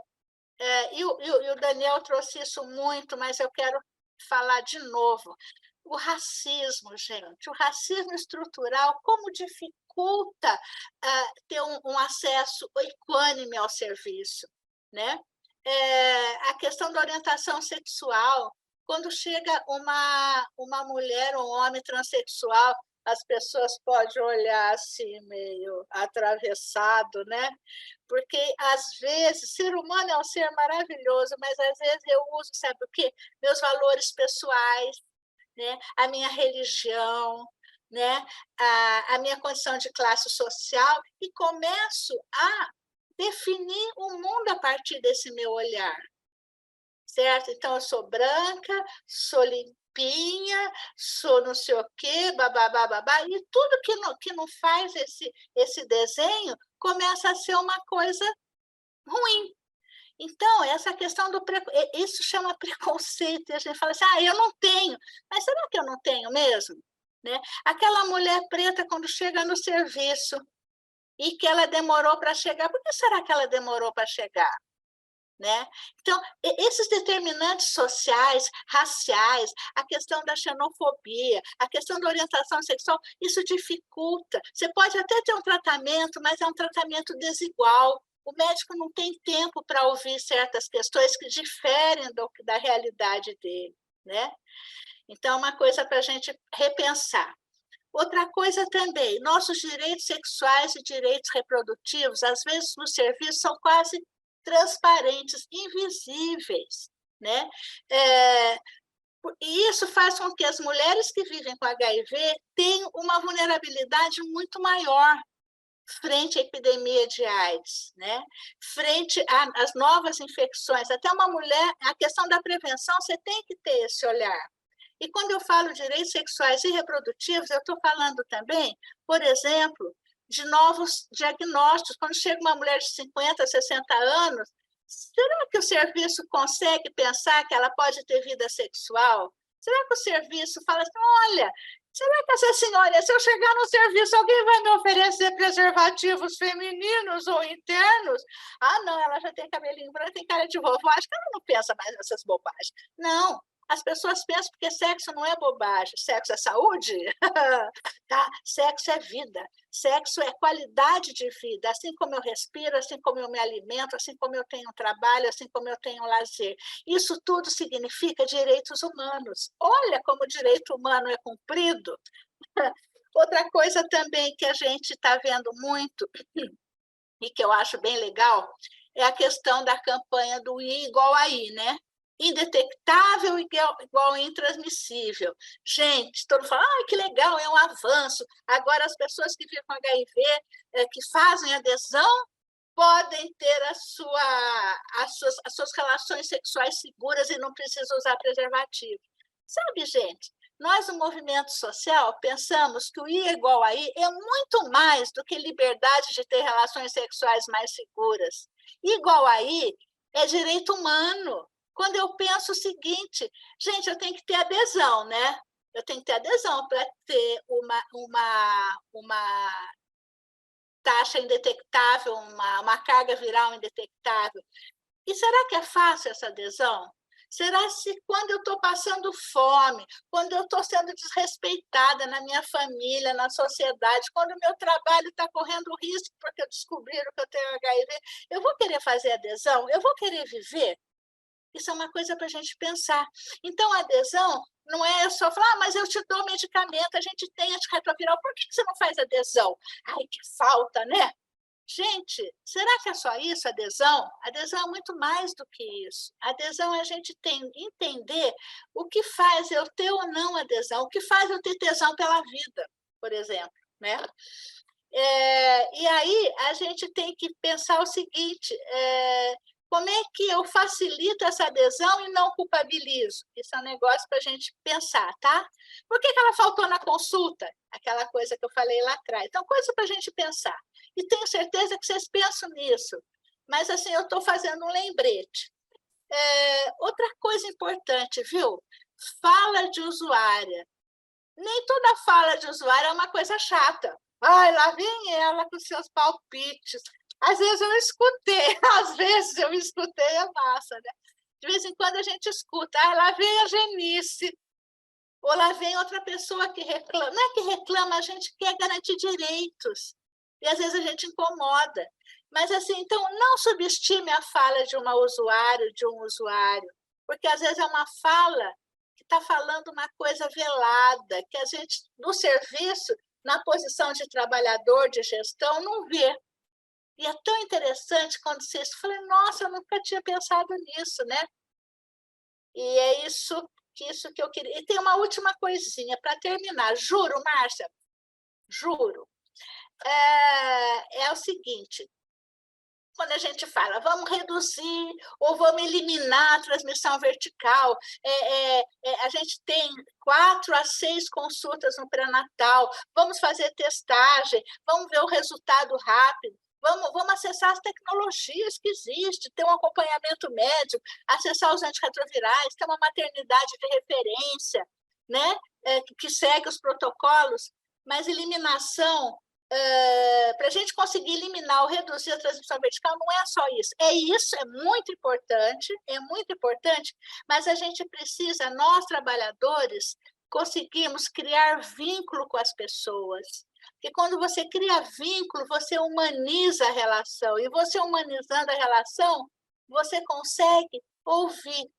e o Daniel trouxe isso muito, mas eu quero falar de novo. O racismo, gente, o racismo estrutural, como dificulta ter um acesso equânime ao serviço, né? A questão da orientação sexual, quando chega uma mulher, um homem transexual, as pessoas podem olhar assim, meio atravessado, né? Porque, às vezes, ser humano é um ser maravilhoso, mas, às vezes, eu uso, sabe o quê? Meus valores pessoais, né? A minha religião, né? A minha condição de classe social, e começo a definir o mundo a partir desse meu olhar, certo? Então, eu sou branca, sou limpinha, sou não sei o quê, babá, e tudo que não faz esse desenho começa a ser uma coisa ruim. Então, essa questão isso chama preconceito, e a gente fala assim, eu não tenho, mas será que eu não tenho mesmo? Né? Aquela mulher preta, quando chega no serviço, e que ela demorou para chegar, por que será que ela demorou para chegar? Né? Então, esses determinantes sociais, raciais, a questão da xenofobia, a questão da orientação sexual, isso dificulta. Você pode até ter um tratamento, mas é um tratamento desigual. o médico não tem tempo para ouvir certas questões que diferem da realidade dele, né? Então, é uma coisa para a gente repensar. Outra coisa também, nossos direitos sexuais e direitos reprodutivos, às vezes, no serviço, são quase transparentes, invisíveis, né? E isso faz com que as mulheres que vivem com HIV tenham uma vulnerabilidade muito maior frente à epidemia de AIDS, né? Frente às novas infecções. Até uma mulher, a questão da prevenção, você tem que ter esse olhar. E quando eu falo direitos sexuais e reprodutivos, eu estou falando também, por exemplo, de novos diagnósticos. Quando chega uma mulher de 50, 60 anos, será que o serviço consegue pensar que ela pode ter vida sexual? Será que o serviço fala assim, olha, será que essa senhora, se eu chegar no serviço, alguém vai me oferecer preservativos femininos ou internos? Ah, não, ela já tem cabelinho branco, tem cara de vovó, acho que ela não pensa mais nessas bobagens. Não, as pessoas pensam porque sexo não é bobagem, sexo é saúde, tá? Sexo é vida, sexo é qualidade de vida, assim como eu respiro, assim como eu me alimento, assim como eu tenho trabalho, assim como eu tenho lazer. Isso tudo significa direitos humanos. Olha como o direito humano é cumprido. Outra coisa também que a gente está vendo muito, e que eu acho bem legal, é a questão da campanha do I igual a I, né? Indetectável igual intransmissível. Gente, todo mundo fala, que legal, é um avanço. Agora, as pessoas que vivem com HIV, que fazem adesão, podem ter as suas relações sexuais seguras e não precisam usar preservativo. Sabe, gente, nós, no movimento social, pensamos que o I igual a I é muito mais do que liberdade de ter relações sexuais mais seguras. I igual a I é direito humano. Quando eu penso o seguinte, gente, eu tenho que ter adesão, né? Eu tenho que ter adesão para ter uma taxa indetectável, uma carga viral indetectável. E será que é fácil essa adesão? Será que quando eu estou passando fome, quando eu estou sendo desrespeitada na minha família, na sociedade, quando o meu trabalho está correndo risco porque descobriram que eu tenho HIV, eu vou querer fazer adesão? Eu vou querer viver? Isso é uma coisa para a gente pensar. Então, a adesão não é só falar, mas eu te dou medicamento, a gente tem antirretroviral, por que você não faz adesão? Ai, que falta, né? Gente, será que é só isso, adesão? Adesão é muito mais do que isso. Adesão é a gente entender o que faz eu ter ou não adesão, o que faz eu ter tesão pela vida, por exemplo, né? E aí a gente tem que pensar o seguinte, como é que eu facilito essa adesão e não culpabilizo? Isso é um negócio para a gente pensar, tá? Por que ela faltou na consulta? Aquela coisa que eu falei lá atrás. Então, coisa para a gente pensar. E tenho certeza que vocês pensam nisso. Mas, assim, eu estou fazendo um lembrete. Outra coisa importante, viu? Fala de usuária. Nem toda fala de usuária é uma coisa chata. Ai, lá vem ela com seus palpites. Às vezes eu escutei, é massa, né? De vez em quando a gente escuta, lá vem a Genice, ou lá vem outra pessoa que reclama. Não é que reclama, a gente quer garantir direitos, e às vezes a gente incomoda. Mas, assim, então, não subestime a fala de uma usuária, de um usuário, porque às vezes é uma fala que está falando uma coisa velada, que a gente, no serviço, na posição de trabalhador, de gestão, não vê. E é tão interessante quando vocês falam, nossa, eu nunca tinha pensado nisso, né? E é isso que eu queria. E tem uma última coisinha para terminar. Juro, Márcia, juro. É o seguinte, quando a gente fala, vamos reduzir ou vamos eliminar a transmissão vertical, a gente tem 4 a 6 consultas no pré-natal, vamos fazer testagem, vamos ver o resultado rápido, vamos acessar as tecnologias que existem, ter um acompanhamento médico, acessar os antirretrovirais, ter uma maternidade de referência, né? Que segue os protocolos, mas eliminação, para a gente conseguir eliminar ou reduzir a transmissão vertical, não é só isso. Isso é muito importante, mas a gente precisa, nós trabalhadores, conseguirmos criar vínculo com as pessoas, que quando você cria vínculo, você humaniza a relação, e você humanizando a relação, você consegue ouvir.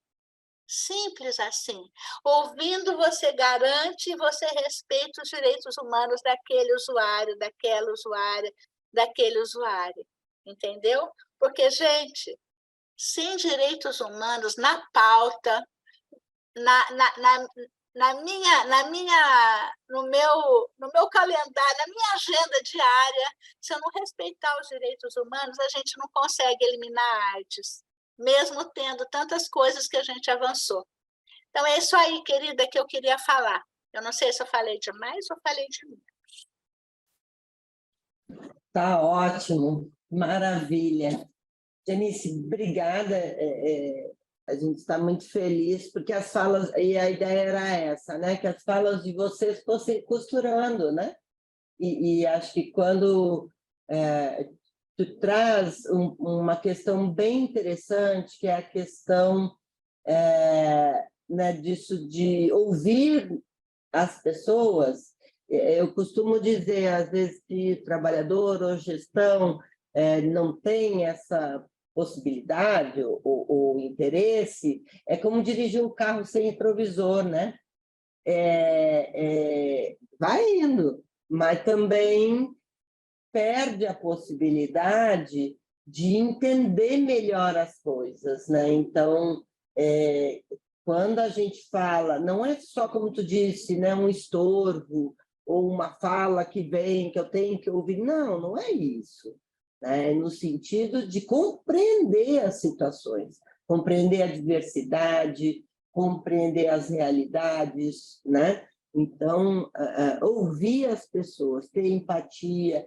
Simples assim. Ouvindo, você garante e você respeita os direitos humanos daquele usuário, daquela usuária, daquele usuário. Entendeu? Porque, gente, sem direitos humanos na pauta, no meu calendário, na minha agenda diária, se eu não respeitar os direitos humanos, a gente não consegue eliminar a AIDS, mesmo tendo tantas coisas que a gente avançou. Então, é isso aí, querida, que eu queria falar. Eu não sei se eu falei demais ou falei de mim. Tá ótimo, maravilha. Janice, obrigada. A gente está muito feliz, porque as falas, e a ideia era essa, né? Que as falas de vocês fossem costurando, né? E acho que quando tu traz uma questão bem interessante, que é a questão né, disso de ouvir as pessoas. Eu costumo dizer, às vezes, que trabalhador ou gestão não tem essa possibilidade ou interesse, é como dirigir um carro sem retrovisor, né? Vai indo, mas também perde a possibilidade de entender melhor as coisas, né? Então, quando a gente fala, não é só, como tu disse, né, um estorvo ou uma fala que vem, que eu tenho que ouvir. Não, não é isso. Né? É no sentido de compreender as situações, compreender a diversidade, compreender as realidades, né? Então, ouvir as pessoas, ter empatia,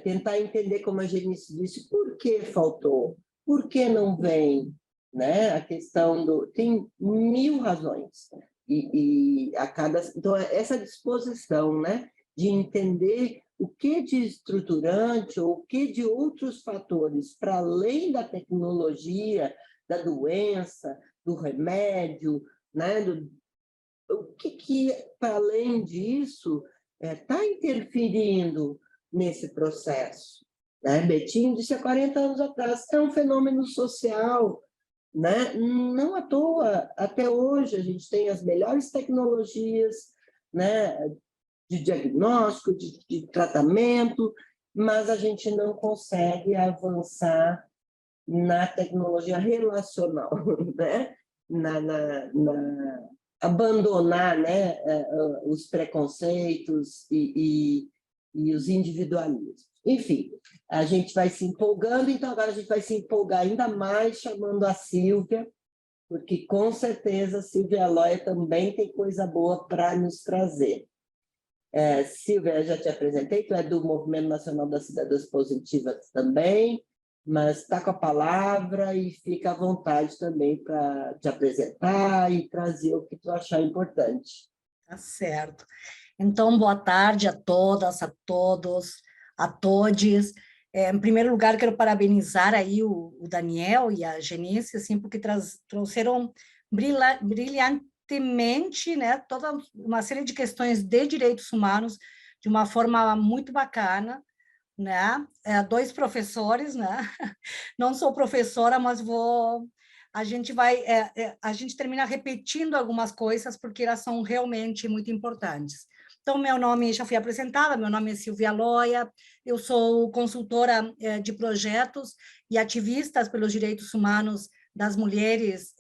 tentar entender, como a Genice disse, por que faltou, por que não vem, né? A questão do... Tem 1000 razões. Então, essa disposição, né, de entender o que de estruturante ou o que de outros fatores, para além da tecnologia, da doença, do remédio, né, o que para além disso, está interferindo nesse processo. Né? Betinho disse há 40 anos atrás, é um fenômeno social. Né? Não à toa, até hoje, a gente tem as melhores tecnologias, né, de diagnóstico, de tratamento, mas a gente não consegue avançar na tecnologia relacional, né? Abandonar, né, os preconceitos e os individualismos. Enfim, a gente vai se empolgando, então agora a gente vai se empolgar ainda mais chamando a Sílvia, porque com certeza a Sílvia Aloia também tem coisa boa para nos trazer. Sílvia, já te apresentei, tu é do Movimento Nacional das Cidadãs Positivas também, mas está com a palavra e fica à vontade também para te apresentar e trazer o que tu achar importante. Tá certo. Então, boa tarde a todas, a todos, a todes. Em primeiro lugar, quero parabenizar aí o Daniel e a Genice, assim, porque trouxeram brilhantemente, né, toda uma série de questões de direitos humanos de uma forma muito bacana, né? 2 professores, né? Não sou professora, mas a gente termina repetindo algumas coisas porque elas são realmente muito importantes. Então, meu nome, já fui apresentada, meu nome é Sílvia Aloia, eu sou consultora de projetos e ativistas pelos direitos humanos das mulheres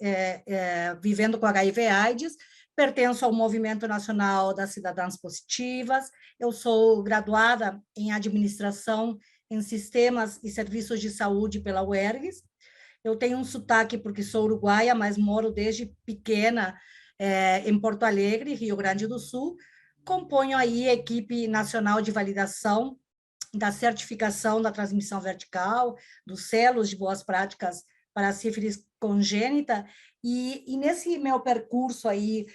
vivendo com HIV/AIDS, pertenço ao Movimento Nacional das Cidadãs Positivas, eu sou graduada em Administração em Sistemas e Serviços de Saúde pela UERGS. Eu tenho um sotaque porque sou uruguaia, mas moro desde pequena em Porto Alegre, Rio Grande do Sul. Componho aí a equipe nacional de validação da certificação da transmissão vertical, dos selos de boas práticas para a sífilis congênita, e nesse meu percurso aí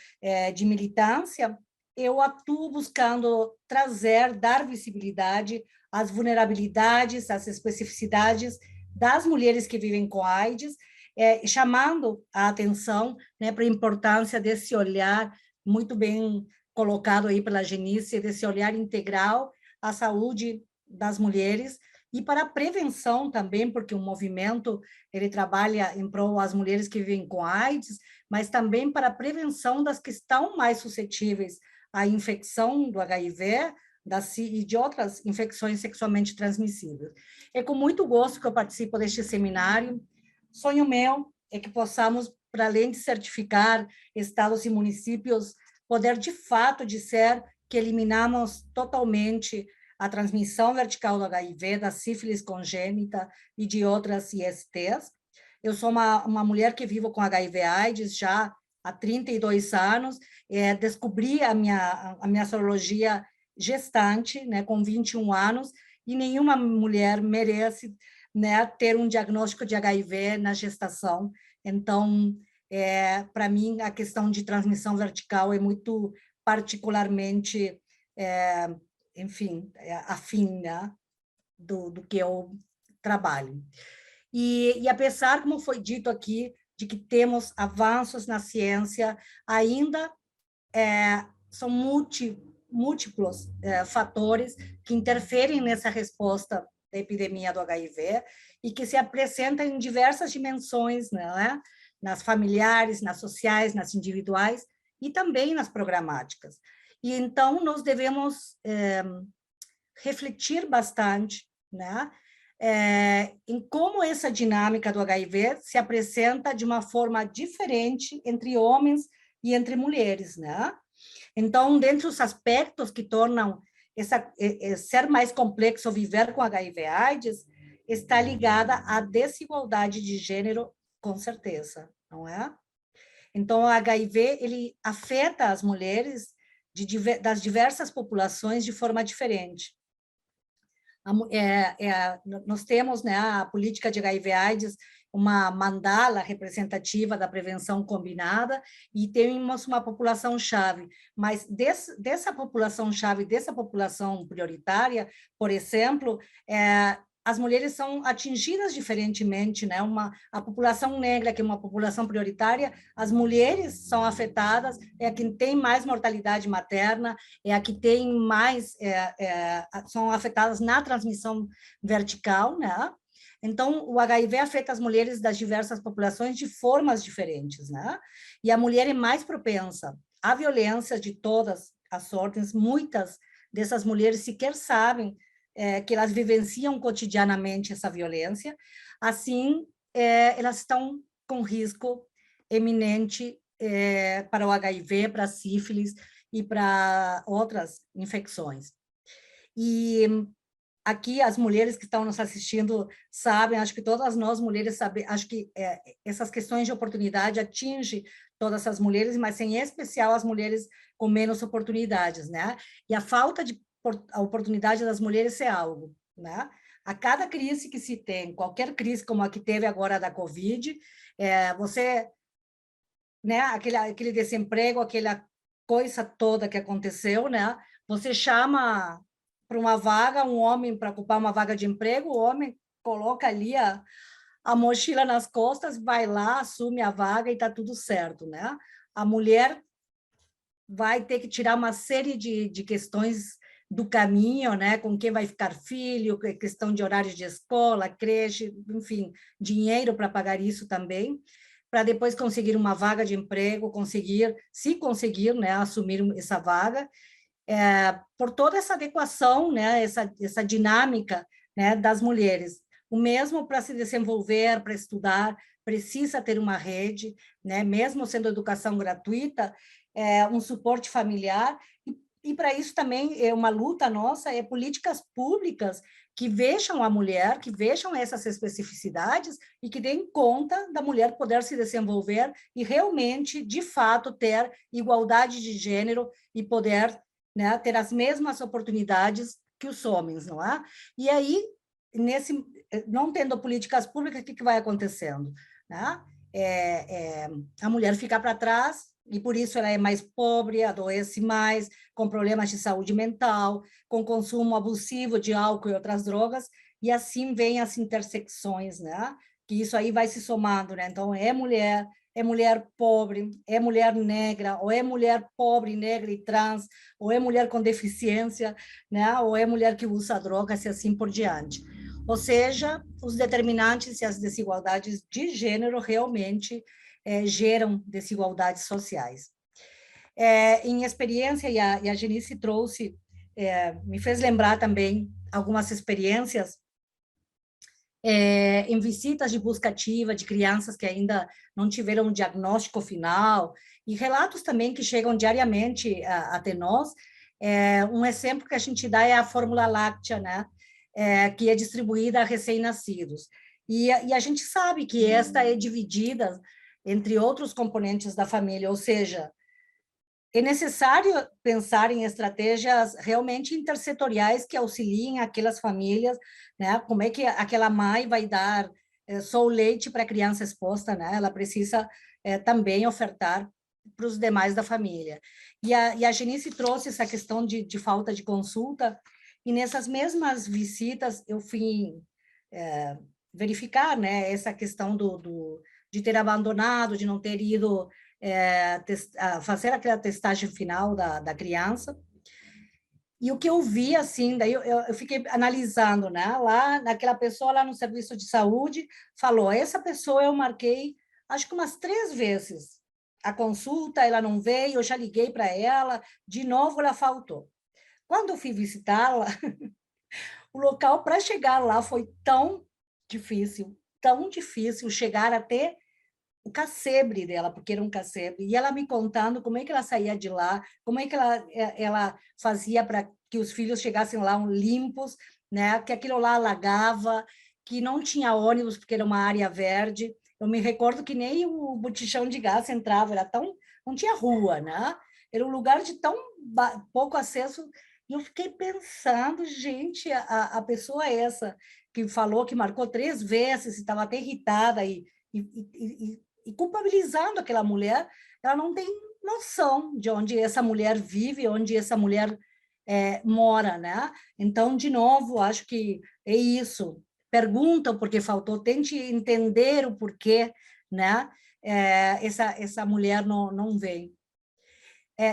de militância, eu atuo buscando dar visibilidade às vulnerabilidades, às especificidades das mulheres que vivem com AIDS, chamando a atenção, né, para a importância desse olhar muito bem colocado aí pela Genice, desse olhar integral a saúde das mulheres e para a prevenção também, porque o movimento ele trabalha em prol das mulheres que vivem com AIDS, mas também para a prevenção das que estão mais suscetíveis à infecção do HIV e de outras infecções sexualmente transmissíveis. É com muito gosto que eu participo deste seminário. Sonho meu é que possamos, para além de certificar estados e municípios, poder de fato dizer que eliminamos totalmente a transmissão vertical do HIV, da sífilis congênita e de outras ISTs. Eu sou uma mulher que vivo com HIV/AIDS já há 32 anos, descobri a minha sorologia gestante, né, com 21 anos, e nenhuma mulher merece, né, ter um diagnóstico de HIV na gestação. Então, para mim, a questão de transmissão vertical é muito particularmente, enfim, afim, né, do que eu trabalho. E apesar, como foi dito aqui, de que temos avanços na ciência, ainda são múltiplos fatores que interferem nessa resposta da epidemia do HIV e que se apresentam em diversas dimensões, né? Nas familiares, nas sociais, nas individuais e também nas programáticas. E então nós devemos refletir bastante, né? Em como essa dinâmica do HIV se apresenta de uma forma diferente entre homens e entre mulheres, né? Então, dentre os aspectos que tornam ser mais complexo viver com HIV/AIDS, está ligada à desigualdade de gênero, com certeza, não é? Então, o HIV, ele afeta as mulheres das diversas populações de forma diferente. Nós temos, né, a política de HIV/AIDS, uma mandala representativa da prevenção combinada, e temos uma população-chave, mas dessa população-chave, dessa população prioritária, por exemplo, as mulheres são atingidas diferentemente, né? A população negra, que é uma população prioritária, as mulheres são afetadas, é a que tem mais mortalidade materna, é a que tem mais, são afetadas na transmissão vertical, né? Então, o HIV afeta as mulheres das diversas populações de formas diferentes, né? E a mulher é mais propensa à violência de todas as sortes. Muitas dessas mulheres sequer sabem que elas vivenciam cotidianamente essa violência. Assim, elas estão com risco eminente para o HIV, para a sífilis e para outras infecções. E aqui as mulheres que estão nos assistindo sabem, acho que todas nós mulheres sabem, acho que essas questões de oportunidade atingem todas as mulheres, mas em especial as mulheres com menos oportunidades, né? E a falta de a oportunidade das mulheres é algo, né? A cada crise que se tem, qualquer crise como a que teve agora da Covid, você, né, aquele desemprego, aquela coisa toda que aconteceu, né? Você chama para uma vaga um homem para ocupar uma vaga de emprego, o homem coloca ali a mochila nas costas, vai lá, assume a vaga e está tudo certo, né? A mulher vai ter que tirar uma série de questões do caminho, né? Com quem vai ficar filho, questão de horários de escola, creche, enfim, dinheiro para pagar isso também, para depois conseguir uma vaga de emprego, se conseguir, né, assumir essa vaga, por toda essa adequação, né, essa dinâmica, né, das mulheres. O mesmo para se desenvolver, para estudar, precisa ter uma rede, né, mesmo sendo educação gratuita, um suporte familiar, e para isso também é uma luta nossa, políticas públicas que vejam a mulher, que vejam essas especificidades e que deem conta da mulher poder se desenvolver e realmente, de fato, ter igualdade de gênero e poder, né, ter as mesmas oportunidades que os homens, não é? E aí, não tendo políticas públicas, o que vai acontecendo? Né? A mulher fica para trás, e por isso ela é mais pobre, adoece mais, com problemas de saúde mental, com consumo abusivo de álcool e outras drogas, e assim vem as intersecções, né? porque isso aí vai se somando, né? Então, é mulher pobre, é mulher negra, ou é mulher pobre, negra e trans, ou é mulher com deficiência, né? Ou é mulher que usa drogas e assim por diante. Ou seja, os determinantes e as desigualdades de gênero realmente geram desigualdades sociais. Em experiência, e a Genice trouxe, me fez lembrar também algumas experiências em visitas de busca ativa de crianças que ainda não tiveram um diagnóstico final, e relatos também que chegam diariamente até nós. Um exemplo que a gente dá é a fórmula láctea, né? Que é distribuída a recém-nascidos. E a gente sabe que esta é dividida entre outros componentes da família, ou seja, é necessário pensar em estratégias realmente intersetoriais que auxiliem aquelas famílias, né? Como é que aquela mãe vai dar só o leite para a criança exposta, né? Ela precisa também ofertar para os demais da família. E a Genice trouxe essa questão de falta de consulta, e nessas mesmas visitas eu fui verificar, né, essa questão de ter abandonado, de não ter ido fazer aquela testagem final da criança. E o que eu vi, assim, daí eu fiquei analisando, né? Lá, naquela pessoa lá no serviço de saúde, falou, essa pessoa eu marquei, acho que umas 3 vezes a consulta, ela não veio, eu já liguei para ela, de novo ela faltou. Quando eu fui visitá-la, o local para chegar lá foi tão difícil chegar até o casebre dela, porque era um casebre, e ela me contando como é que ela saía de lá, como é que ela fazia para que os filhos chegassem lá limpos, né? Que aquilo lá alagava, que não tinha ônibus, porque era uma área verde. Eu me recordo que nem o botijão de gás entrava, não tinha rua, né? Era um lugar de tão pouco acesso, e eu fiquei pensando, gente, a pessoa essa que falou que marcou 3 vezes, estava até irritada e culpabilizando aquela mulher, ela não tem noção de onde essa mulher vive, onde essa mulher mora, né? Então, de novo, acho que é isso. Pergunta o porquê faltou, tente entender o porquê, né? Essa mulher não vem.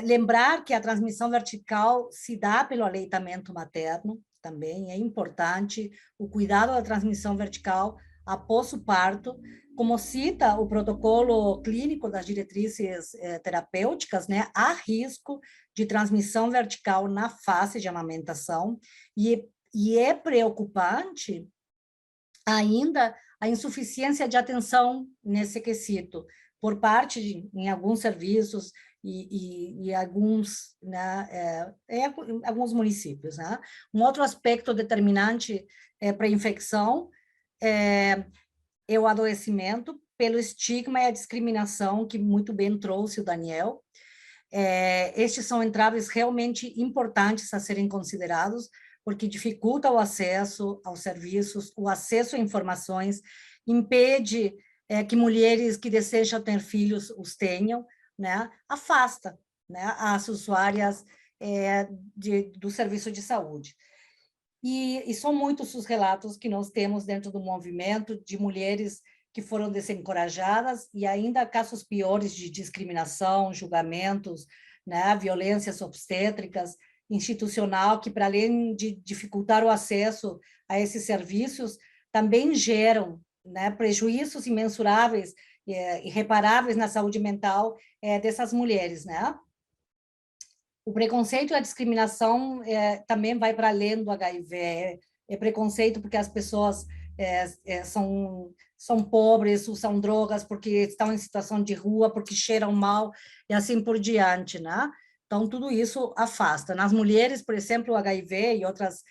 Lembrar que a transmissão vertical se dá pelo aleitamento materno, também é importante, o cuidado da transmissão vertical após o parto, como cita o protocolo clínico das diretrizes terapêuticas, né, há risco de transmissão vertical na fase de amamentação, e é preocupante ainda a insuficiência de atenção nesse quesito, por parte em alguns serviços e alguns, né, alguns municípios, né? Um outro aspecto determinante para a infecção é o adoecimento pelo estigma e a discriminação, que muito bem trouxe o Daniel. Estes são entraves realmente importantes a serem considerados, porque dificulta o acesso aos serviços, o acesso a informações, impede que mulheres que desejam ter filhos os tenham, né? Afasta, né, as usuárias do serviço de saúde. E são muitos os relatos que nós temos dentro do movimento de mulheres que foram desencorajadas, e ainda casos piores de discriminação, julgamentos, né, violências obstétricas, institucional, que, para além de dificultar o acesso a esses serviços, também geram, né, prejuízos imensuráveis e irreparáveis na saúde mental dessas mulheres, né? O preconceito e a discriminação também vai para além do HIV. É preconceito porque as pessoas são pobres, usam drogas porque estão em situação de rua, porque cheiram mal, e assim por diante, né? Então, tudo isso afasta. Nas mulheres, por exemplo, o HIV e outras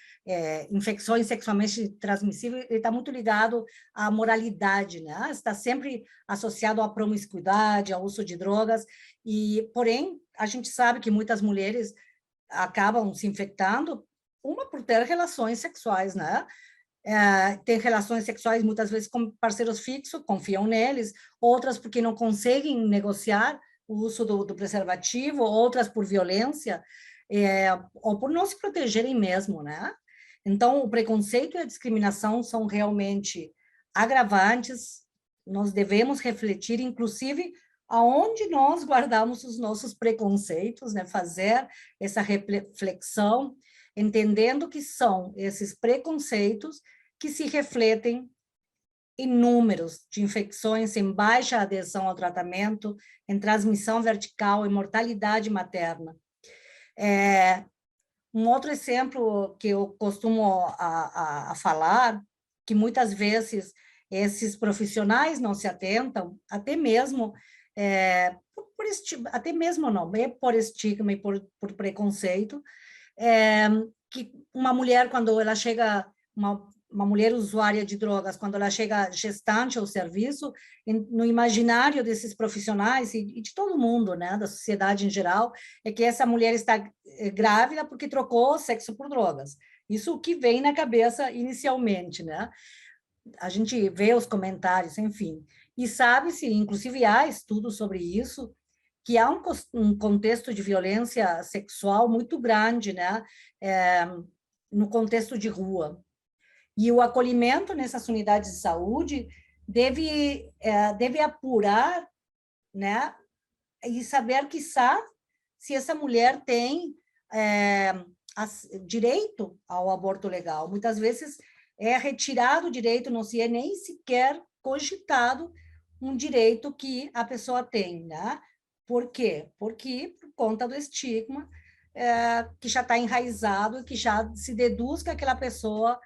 infecções sexualmente transmissíveis, ele está muito ligado à moralidade, né? Está sempre associado à promiscuidade, ao uso de drogas, porém, a gente sabe que muitas mulheres acabam se infectando, uma por ter relações sexuais, né? Tem relações sexuais muitas vezes com parceiros fixos, confiam neles, outras porque não conseguem negociar o uso do preservativo, outras por violência, ou por não se protegerem mesmo, né? Então, o preconceito e a discriminação são realmente agravantes, nós devemos refletir, inclusive, aonde nós guardamos os nossos preconceitos, né? Fazer essa reflexão, entendendo que são esses preconceitos que se refletem em números de infecções, em baixa adesão ao tratamento, em transmissão vertical e mortalidade materna. Um outro exemplo que eu costumo a falar, que muitas vezes esses profissionais não se atentam, até mesmo até mesmo não, por estigma e por preconceito, que uma mulher, quando ela chega, uma mulher usuária de drogas, quando ela chega gestante ao serviço, no imaginário desses profissionais e de todo mundo, né, da sociedade em geral, é que essa mulher está grávida porque trocou sexo por drogas. Isso o que vem na cabeça inicialmente, né? A gente vê os comentários, enfim. E sabe-se, inclusive há estudos sobre isso, que há um contexto de violência sexual muito grande, né? No contexto de rua. E o acolhimento nessas unidades de saúde deve apurar, né? E saber, quiçá, se essa mulher tem direito ao aborto legal. Muitas vezes é retirado o direito, não se é nem sequer cogitado um direito que a pessoa tem, né? Por quê? Porque, por conta do estigma, que já está enraizado, que já se deduz que aquela pessoa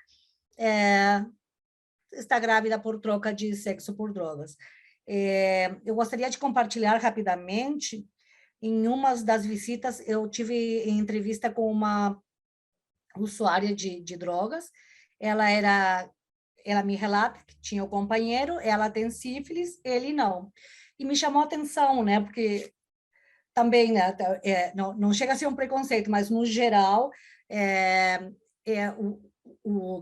está grávida por troca de sexo por drogas. Eu gostaria de compartilhar rapidamente, em uma das visitas, eu tive entrevista com uma usuária de drogas, ela me relata que tinha o companheiro, ela tem sífilis, ele não. E me chamou a atenção, né, porque também, né, não chega a ser um preconceito, mas, no geral,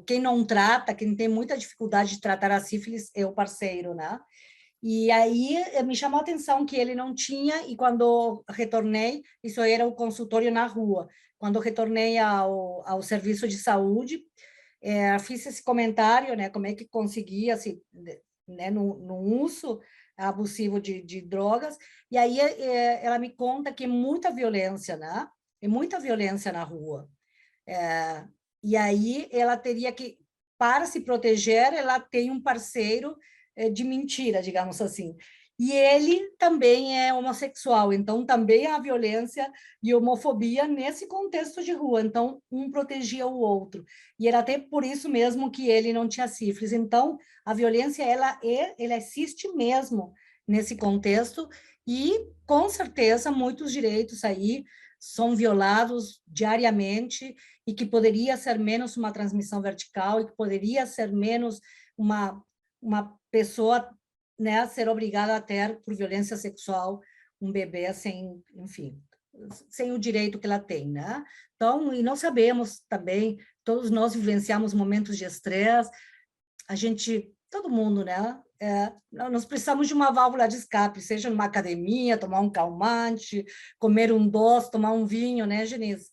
quem não trata, quem tem muita dificuldade de tratar a sífilis é o parceiro, né? E aí me chamou a atenção que ele não tinha, e quando retornei, isso era o consultório na rua, quando retornei ao serviço de saúde, fiz esse comentário, né, como é que conseguia, assim, né, no uso abusivo de drogas, e aí ela me conta que é muita violência, né? É muita violência na rua. E aí ela teria que, para se proteger, ela tem um parceiro de mentira, digamos assim. E ele também é homossexual, então também há violência e homofobia nesse contexto de rua. Então, um protegia o outro. E era até por isso mesmo que ele não tinha sífilis. Então, a violência, ela existe mesmo nesse contexto e, com certeza, muitos direitos aí são violados diariamente e que poderia ser menos uma transmissão vertical e que poderia ser menos uma pessoa, né, ser obrigada a ter, por violência sexual, um bebê sem, enfim, sem o direito que ela tem, né? Então, e nós sabemos também, todos nós vivenciamos momentos de estresse, todo mundo, né? Nós precisamos de uma válvula de escape, seja numa academia, tomar um calmante, comer um doce, tomar um vinho, né, Genise?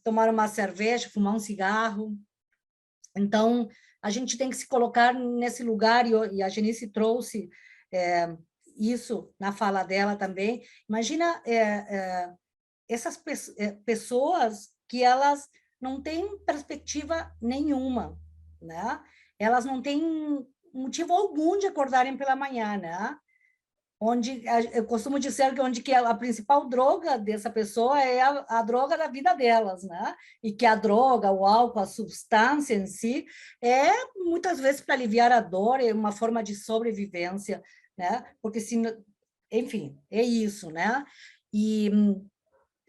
Tomar uma cerveja, fumar um cigarro. Então, a gente tem que se colocar nesse lugar, e a Genice trouxe isso na fala dela também. Imagina essas pessoas que elas não têm perspectiva nenhuma, né? Elas não têm motivo algum de acordarem pela manhã, né? Eu costumo dizer que a principal droga dessa pessoa é a droga da vida delas, né? E que a droga, o álcool, a substância em si, muitas vezes para aliviar a dor, é uma forma de sobrevivência, né? Porque, enfim, é isso, né? E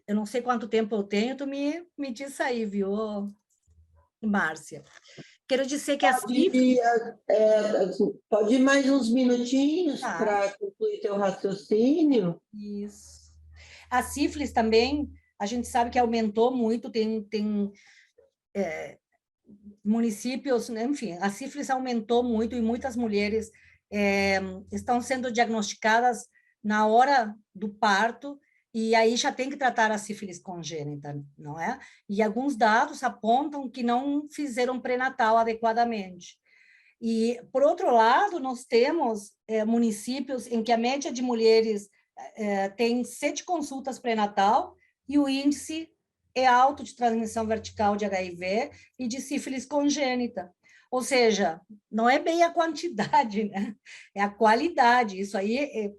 eu não sei quanto tempo eu tenho, tu me diz aí, viu, Márcia? Quero dizer que pode ir mais uns minutinhos Tá. para concluir teu raciocínio? Isso. A sífilis também, a gente sabe que aumentou muito, tem municípios, né? Enfim, a sífilis aumentou muito e muitas mulheres estão sendo diagnosticadas na hora do parto, e aí já tem que tratar a sífilis congênita, não é? E alguns dados apontam que não fizeram pré-natal adequadamente. E, por outro lado, nós temos municípios em que a média de mulheres tem 7 consultas pré-natal e o índice é alto de transmissão vertical de HIV e de sífilis congênita. Ou seja, não é bem a quantidade, né? É a qualidade. Isso aí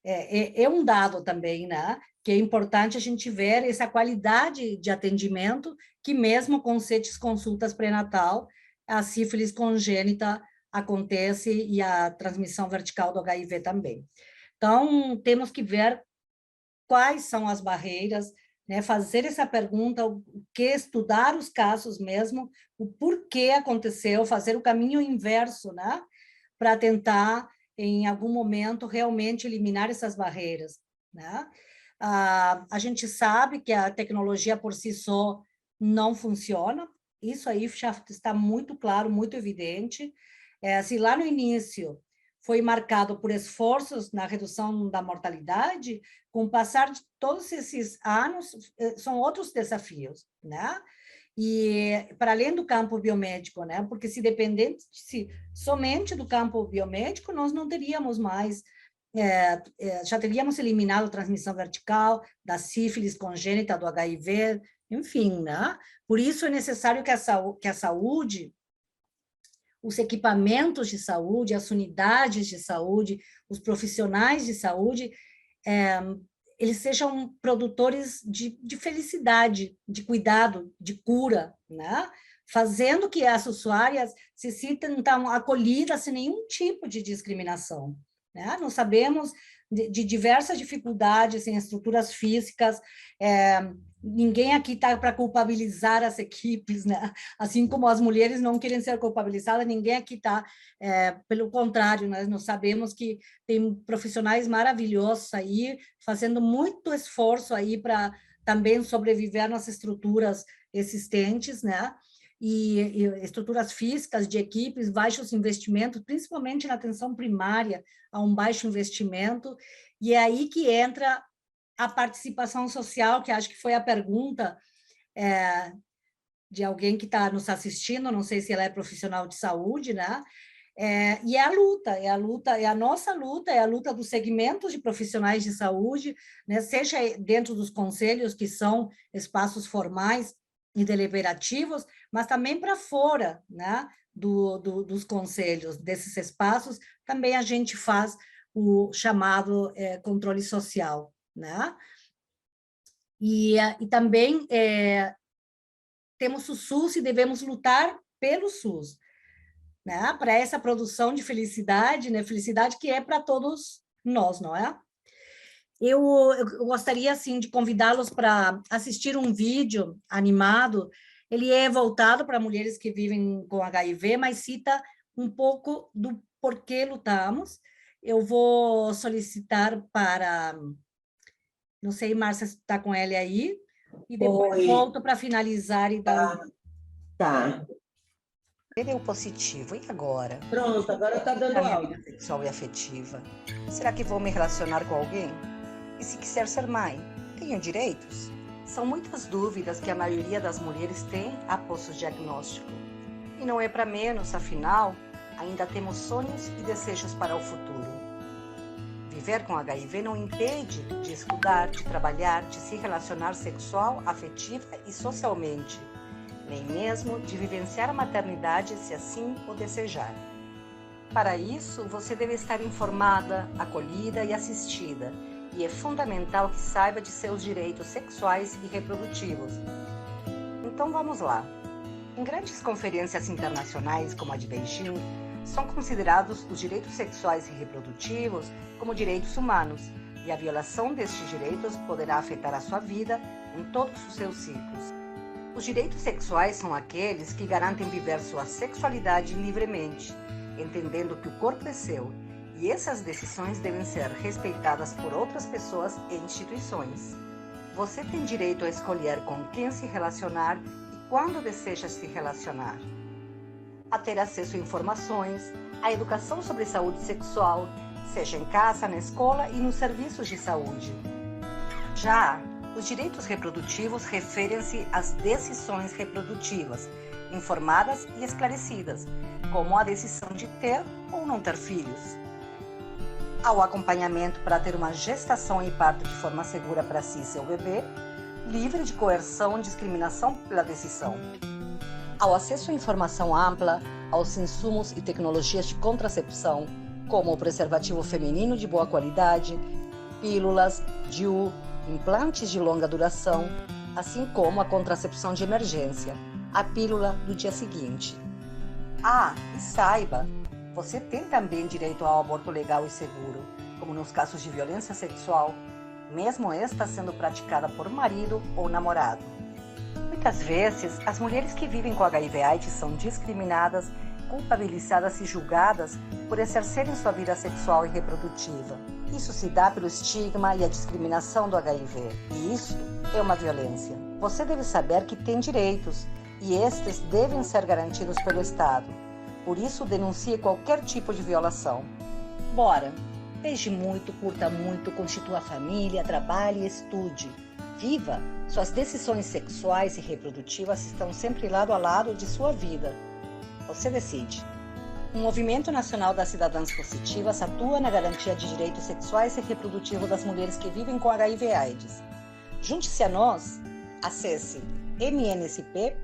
é um dado também, né? Que é importante a gente ver essa qualidade de atendimento, que mesmo com 7 consultas pré-natal, a sífilis congênita acontece e a transmissão vertical do HIV também. Então, temos que ver quais são as barreiras, né? Fazer essa pergunta, o que estudar os casos mesmo, o porquê aconteceu, fazer o caminho inverso, né? Para tentar, em algum momento, realmente eliminar essas barreiras, né? A gente sabe que a tecnologia por si só não funciona, isso aí já está muito claro, muito evidente. Se lá no início foi marcado por esforços na redução da mortalidade, com o passar de todos esses anos, são outros desafios, né? E para além do campo biomédico, né? Porque se dependesse somente do campo biomédico, nós não teríamos mais, já teríamos eliminado a transmissão vertical da sífilis congênita, do HIV, enfim, né? Por isso é necessário que a saúde, os equipamentos de saúde, as unidades de saúde, os profissionais de saúde, eles sejam produtores de felicidade, de cuidado, de cura, né? Fazendo que as usuárias se sintam então, acolhidas sem nenhum tipo de discriminação, né? Nós sabemos de diversas dificuldades em estruturas físicas, ninguém aqui está para culpabilizar as equipes, né? Assim como as mulheres não querem ser culpabilizadas, ninguém aqui está, pelo contrário, nós sabemos que tem profissionais maravilhosos aí, fazendo muito esforço aí para também sobreviver nas estruturas existentes, né? E estruturas físicas de equipes, baixos investimentos, principalmente na atenção primária, há um baixo investimento, e é aí que entra a participação social, que acho que foi a pergunta de alguém que está nos assistindo, não sei se ela é profissional de saúde, né? E é a luta, é a nossa luta, é a luta dos segmentos de profissionais de saúde, né? Seja dentro dos conselhos, que são espaços formais e deliberativos, mas também para fora, né? Dos conselhos, desses espaços, também a gente faz o chamado controle social, né? E também temos o SUS e devemos lutar pelo SUS, né? Para essa produção de felicidade, né? Felicidade que é para todos nós, não é? Eu gostaria, assim, de convidá-los para assistir um vídeo animado. Ele é voltado para mulheres que vivem com HIV, mas cita um pouco do porquê lutamos. Eu vou solicitar para... Não sei, Márcia, se está com ele aí. E depois volto para finalizar e dar... Tá. Ele deu positivo, e agora? Pronto, agora está dando áudio. Vida sexual e afetiva. Será que vou me relacionar com alguém? E se quiser ser mãe, tenho direitos? São muitas dúvidas que a maioria das mulheres tem após o diagnóstico. E não é para menos, afinal, ainda temos sonhos e desejos para o futuro. Viver com HIV não impede de estudar, de trabalhar, de se relacionar sexual, afetiva e socialmente, nem mesmo de vivenciar a maternidade se assim o desejar. Para isso, você deve estar informada, acolhida e assistida, e é fundamental que saiba de seus direitos sexuais e reprodutivos. Então vamos lá. Em grandes conferências internacionais, como a de Beijing, são considerados os direitos sexuais e reprodutivos como direitos humanos, e a violação destes direitos poderá afetar a sua vida em todos os seus ciclos. Os direitos sexuais são aqueles que garantem viver sua sexualidade livremente, entendendo que o corpo é seu, e essas decisões devem ser respeitadas por outras pessoas e instituições. Você tem direito a escolher com quem se relacionar e quando deseja se relacionar. A ter acesso a informações, a educação sobre saúde sexual, seja em casa, na escola e nos serviços de saúde. Já Os direitos reprodutivos referem-se às decisões reprodutivas, informadas e esclarecidas, como a decisão de ter ou não ter filhos. Ao acompanhamento para ter uma gestação e parto de forma segura para si e seu bebê, livre de coerção e discriminação pela decisão. Ao acesso à informação ampla, aos insumos e tecnologias de contracepção, como o preservativo feminino de boa qualidade, pílulas, DIU, implantes de longa duração, assim como a contracepção de emergência, a pílula do dia seguinte. Ah, e saiba, você tem também direito ao aborto legal e seguro, como nos casos de violência sexual, mesmo esta sendo praticada por marido ou namorado. Muitas vezes, as mulheres que vivem com HIV/AIDS são discriminadas, culpabilizadas e julgadas por exercerem sua vida sexual e reprodutiva. Isso se dá pelo estigma e a discriminação do HIV, e isso é uma violência. Você deve saber que tem direitos, e estes devem ser garantidos pelo Estado. Por isso, denuncie qualquer tipo de violação. Bora! Beije muito, curta muito, constitua a família, trabalhe e estude. Viva! Suas decisões sexuais e reprodutivas estão sempre lado a lado de sua vida. Você decide. O Movimento Nacional das Cidadãs Positivas atua na garantia de direitos sexuais e reprodutivos das mulheres que vivem com HIV/AIDS. Junte-se a nós. Acesse mnsp.org.br.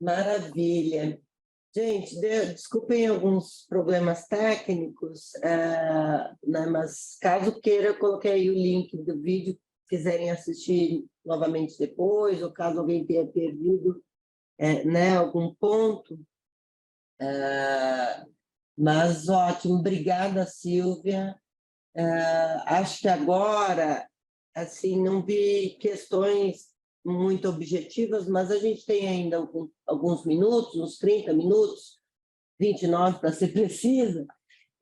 Maravilha. Gente, desculpem alguns problemas técnicos, né, mas caso queira, eu coloquei aí o link do vídeo, quiserem assistir novamente depois, ou caso alguém tenha perdido né, algum ponto. Mas ótimo, obrigada, Silvia. Acho que agora, assim, não vi questões muito objetivas, mas a gente tem ainda alguns minutos, uns 30 minutos, 29 para ser precisa,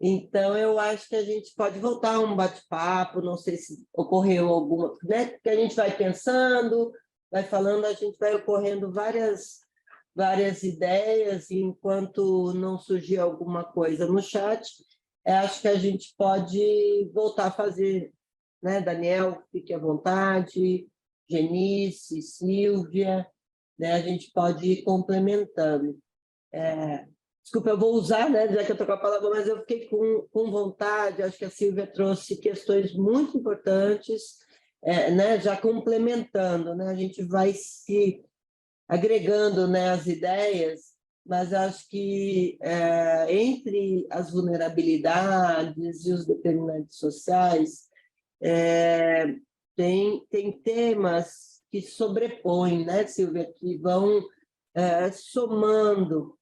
então eu acho que a gente pode voltar a um bate-papo, não sei se ocorreu alguma, né? Porque a gente vai pensando, vai falando, a gente vai ocorrendo várias ideias, e enquanto não surgir alguma coisa no chat, acho que a gente pode voltar a fazer, né? Daniel, fique à vontade, Genice, Silvia, né? A gente pode ir complementando. Desculpa, eu vou usar, né, já que eu estou com a palavra, mas eu fiquei com vontade, acho que a Silvia trouxe questões muito importantes, né, já complementando, né? A gente vai se agregando, né, as ideias, mas acho que entre as vulnerabilidades e os determinantes sociais, tem temas que sobrepõem, né, Silvia, que vão somando.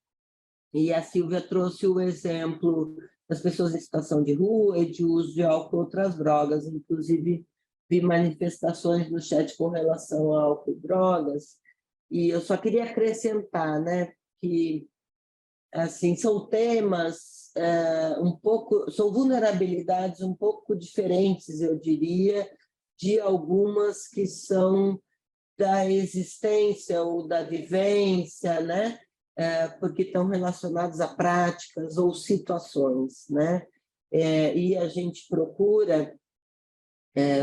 E a Silvia trouxe o exemplo das pessoas em situação de rua e de uso de álcool e outras drogas. Inclusive, vi manifestações no chat com relação ao álcool e drogas. E eu só queria acrescentar, né, que assim, são temas são vulnerabilidades um pouco diferentes, eu diria, de algumas que são da existência ou da vivência, né? Porque estão relacionados a práticas ou situações, né? E a gente procura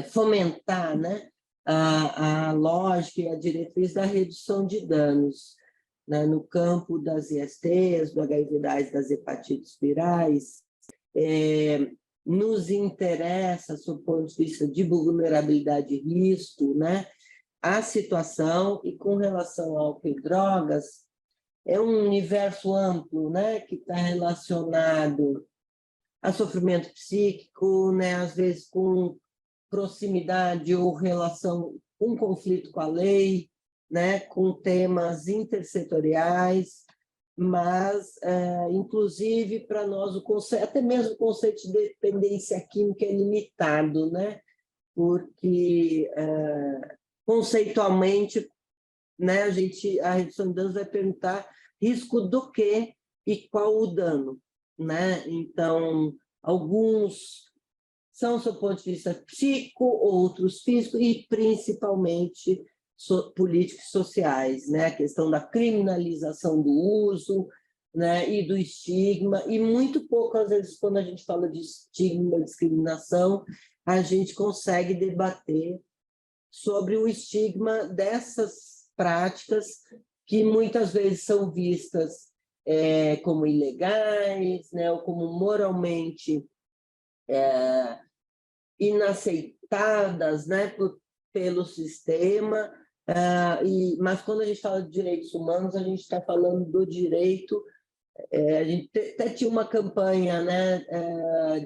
fomentar, né, a lógica e a diretriz da redução de danos, né, no campo das ISTs, do HIV/AIDS, das hepatites virais. Nos interessa, sob o ponto de vista de vulnerabilidade e risco, né, a situação, e com relação ao álcool e drogas, é um universo amplo, né, que está relacionado a sofrimento psíquico, né, às vezes com proximidade ou relação com conflito com a lei, né, com temas intersetoriais, mas, inclusive, para nós, até mesmo o conceito de dependência química é limitado, né, porque, conceitualmente, né, a redução de danos vai perguntar risco do quê e qual o dano, né? Então, alguns são, do ponto de vista psíquico, outros físico e, principalmente, políticos e sociais, né? A questão da criminalização do uso, né, e do estigma, e muito pouco, às vezes, quando a gente fala de estigma, discriminação, a gente consegue debater sobre o estigma dessas práticas que muitas vezes são vistas como ilegais, né, ou como moralmente inaceitadas, né, pelo sistema. Mas quando a gente fala de direitos humanos, a gente está falando do direito. A gente até tinha uma campanha, né,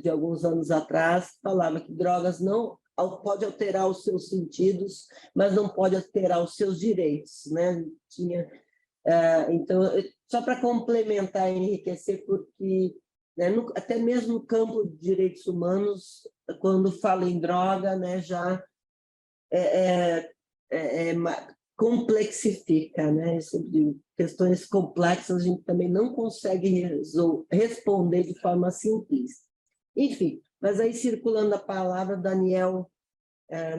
de alguns anos atrás, que falava que drogas não pode alterar os seus sentidos, mas não pode alterar os seus direitos, né? Então, só para complementar e enriquecer, porque, né, até mesmo no campo de direitos humanos, quando fala em droga, né, já complexifica, né? Sobre questões complexas, a gente também não consegue responder de forma simples. Enfim, mas aí, circulando a palavra, Daniel,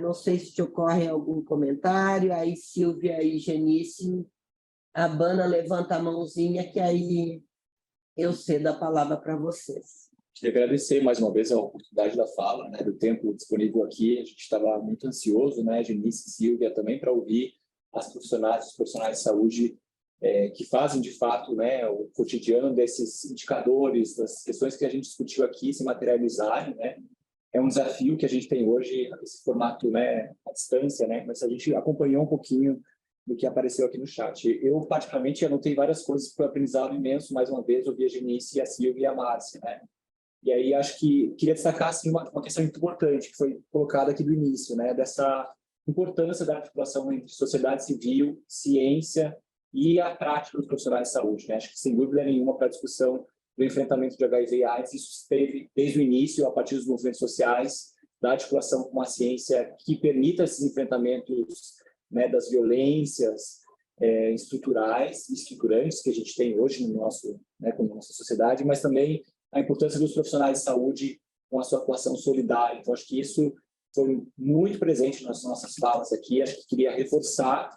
não sei se te ocorre algum comentário, aí Silvia e Genice, a Bana levanta a mãozinha, que aí eu cedo a palavra para vocês. Queria agradecer mais uma vez a oportunidade da fala, né, do tempo disponível aqui. A gente estava muito ansioso, né, Genice e Silvia, também para ouvir os profissionais de saúde que fazem, de fato, né, o cotidiano desses indicadores, das questões que a gente discutiu aqui se materializarem, né. É um desafio que a gente tem hoje, esse formato, né, à distância, né, mas a gente acompanhou um pouquinho do que apareceu aqui no chat. Eu, particularmente, anotei várias coisas para o aprendizado imenso, mais uma vez, ouvi a Genice, a Silvia e a Márcia, né. E aí acho que queria destacar assim, uma questão muito importante que foi colocada aqui do início, né, dessa importância da articulação entre sociedade civil, ciência e a prática dos profissionais de saúde, né? Acho que, sem dúvida nenhuma, para a discussão do enfrentamento de HIV e AIDS, isso esteve desde o início, a partir dos movimentos sociais, da articulação com uma ciência que permita esses enfrentamentos, né, das violências estruturais, estruturantes que a gente tem hoje no nosso, né, com a nossa sociedade, mas também a importância dos profissionais de saúde com a sua atuação solidária. Então, acho que isso foi muito presente nas nossas falas aqui, acho que queria reforçar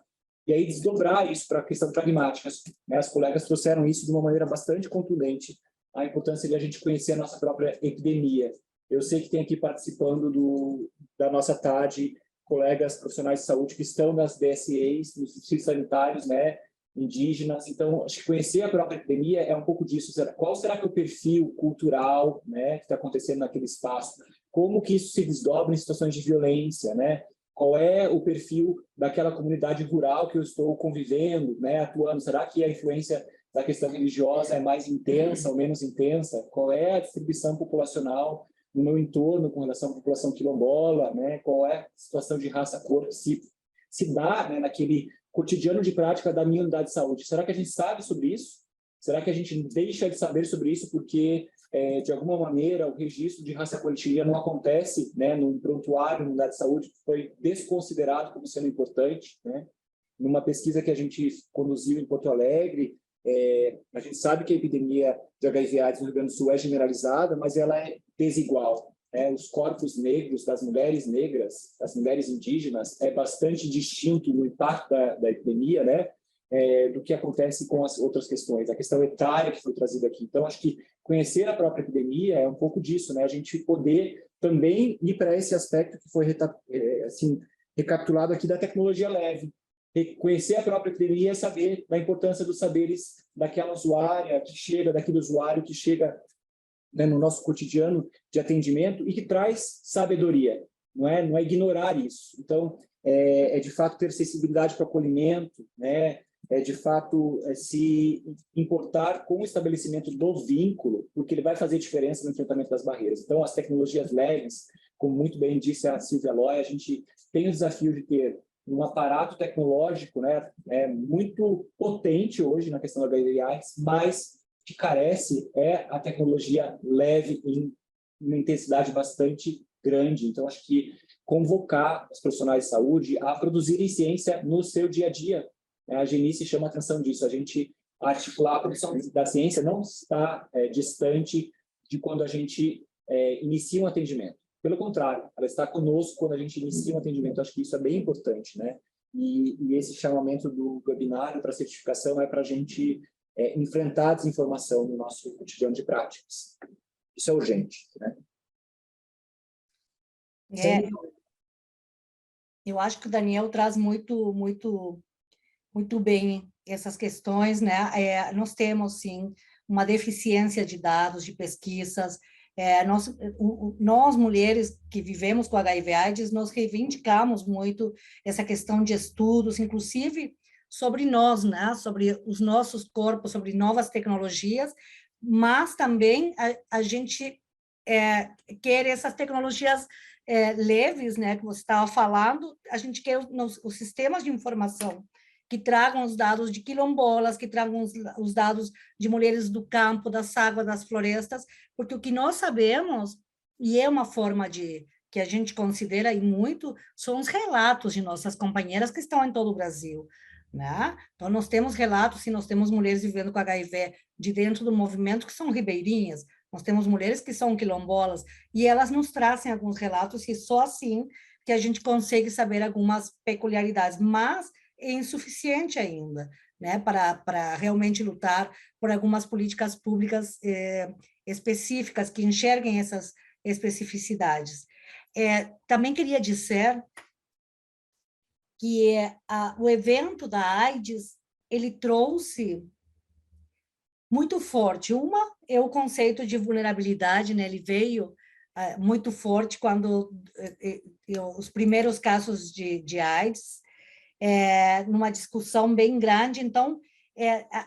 e aí desdobrar isso para a questão pragmática, né? As colegas trouxeram isso de uma maneira bastante contundente, a importância de a gente conhecer a nossa própria epidemia. Eu sei que tem aqui participando da nossa tarde colegas profissionais de saúde que estão nas DSEs, nos distritos sanitários, né, indígenas. Então, acho que conhecer a própria epidemia é um pouco disso. Qual será que é o perfil cultural, né, que está acontecendo naquele espaço? Como que isso se desdobra em situações de violência, né? Qual é o perfil daquela comunidade rural que eu estou convivendo, né, atuando? Será que a influência da questão religiosa é mais intensa ou menos intensa? Qual é a distribuição populacional no meu entorno com relação à população quilombola, né? Qual é a situação de raça-cor que se dá, né, naquele cotidiano de prática da minha unidade de saúde? Será que a gente sabe sobre isso? Será que a gente deixa de saber sobre isso porque, de alguma maneira, o registro de raça-cor não acontece, né, num prontuário, numa unidade de saúde, que foi desconsiderado como sendo importante, né? Numa pesquisa que a gente conduziu em Porto Alegre, a gente sabe que a epidemia de HIV/AIDS no Rio Grande do Sul é generalizada, mas ela é desigual. Os corpos negros das mulheres negras, das mulheres indígenas, é bastante distinto no impacto da epidemia, né, do que acontece com as outras questões. A questão etária que foi trazida aqui. Então, acho que conhecer a própria epidemia é um pouco disso, né? A gente poder também ir para esse aspecto que foi assim, recapitulado aqui da tecnologia leve. Conhecer a própria epidemia é saber da importância dos saberes daquela usuária que chega, daquele usuário que chega, né, no nosso cotidiano de atendimento e que traz sabedoria, não é ignorar isso. Então, de fato ter sensibilidade para o acolhimento, né, de fato se importar com o estabelecimento do vínculo, porque ele vai fazer diferença no enfrentamento das barreiras. Então, as tecnologias leves, como muito bem disse a Silvia Loy, a gente tem o desafio de ter um aparato tecnológico, né, muito potente hoje na questão da HIV/AIDS, mas que carece a tecnologia leve em uma intensidade bastante grande. Então, acho que convocar os profissionais de saúde a produzirem ciência no seu dia a dia. A Genice chama a atenção disso. A gente articular a produção da ciência não está distante de quando a gente inicia um atendimento. Pelo contrário, ela está conosco quando a gente inicia um atendimento. Acho que isso é bem importante, né? E esse chamamento do webinário para certificação é para a gente enfrentar a desinformação no nosso cotidiano de práticas. Isso é urgente, né? Eu acho que o Daniel traz muito bem essas questões, né? Nós temos, sim, uma deficiência de dados, de pesquisas. Nós, mulheres que vivemos com HIV/AIDS, nós reivindicamos muito essa questão de estudos, inclusive sobre nós, né? Sobre os nossos corpos, sobre novas tecnologias, mas também a gente quer essas tecnologias leves, né? Que você estava falando, a gente quer os sistemas de informação que tragam os dados de quilombolas, que tragam os dados de mulheres do campo, das águas, das florestas, porque o que nós sabemos, e é uma forma que a gente considera e muito, são os relatos de nossas companheiras que estão em todo o Brasil, né? Então, nós temos relatos, sim, nós temos mulheres vivendo com HIV de dentro do movimento que são ribeirinhas, nós temos mulheres que são quilombolas, e elas nos trazem alguns relatos, e só assim que a gente consegue saber algumas peculiaridades, mas é insuficiente ainda, né, para realmente lutar por algumas políticas públicas específicas que enxerguem essas especificidades. Também queria dizer que o evento da AIDS, ele trouxe muito forte. Uma é o conceito de vulnerabilidade, né? Ele veio muito forte quando os primeiros casos de AIDS, numa discussão bem grande. Então,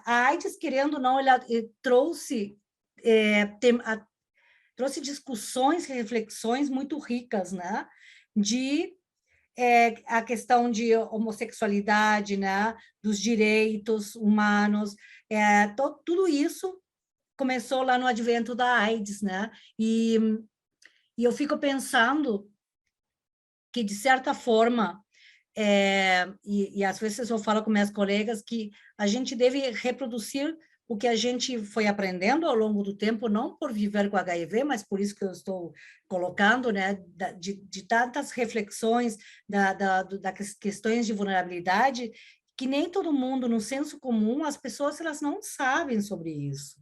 a AIDS, querendo ou não, ela trouxe discussões e reflexões muito ricas, né? De a questão de homossexualidade, né? Dos direitos humanos, tudo isso começou lá no advento da AIDS, né? E eu fico pensando que, de certa forma, e às vezes eu falo com minhas colegas que a gente deve reproduzir o que a gente foi aprendendo ao longo do tempo, não por viver com HIV, mas por isso que eu estou colocando, né, de tantas reflexões das questões de vulnerabilidade, que nem todo mundo, no senso comum, as pessoas elas não sabem sobre isso,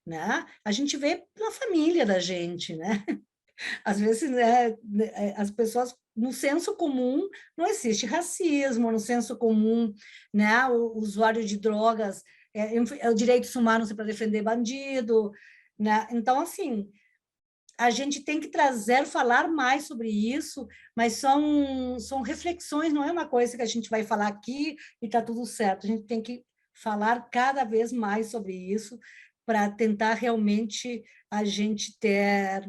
né? A gente vê na família da gente, né? Às vezes, né, as pessoas, no senso comum, não existe racismo, no senso comum, né, o usuário de drogas, é o direitos humanos para defender bandido, né? Então, assim, a gente tem que falar mais sobre isso, mas são reflexões, não é uma coisa que a gente vai falar aqui e está tudo certo, a gente tem que falar cada vez mais sobre isso para tentar realmente a gente ter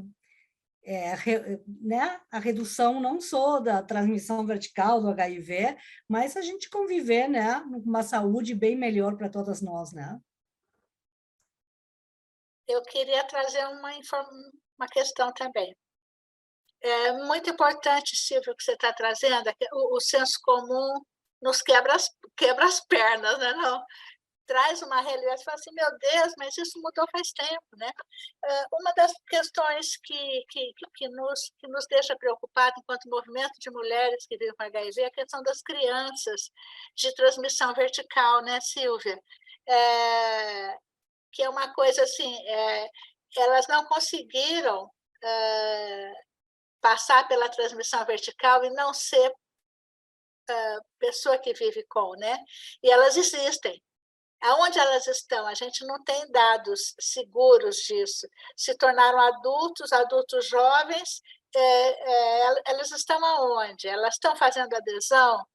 né, a redução não só da transmissão vertical do HIV, mas a gente conviver, né, uma saúde bem melhor para todas nós, né? Eu queria trazer uma questão também. É muito importante, Silvio, o que você está trazendo, o senso comum nos quebra as pernas, né? Não? Traz uma realidade e fala assim, meu Deus, mas isso mudou faz tempo, né? Uma das questões que nos deixa preocupados enquanto movimento de mulheres que vivem com HIV é a questão das crianças de transmissão vertical, né, Silvia? Que é uma coisa assim, elas não conseguiram passar pela transmissão vertical e não ser pessoa que vive com, né? E elas existem. Aonde elas estão? A gente não tem dados seguros disso. Se tornaram adultos jovens, elas estão aonde? Elas estão fazendo adesão?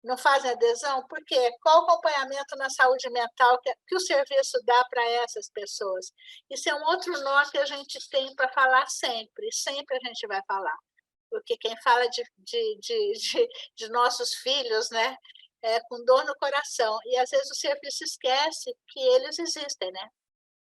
Não fazem adesão? Por quê? Qual o acompanhamento na saúde mental que o serviço dá para essas pessoas? Isso é um outro nó que a gente tem para falar sempre a gente vai falar. Porque quem fala de nossos filhos, né? Com dor no coração, e às vezes o serviço esquece que eles existem, né?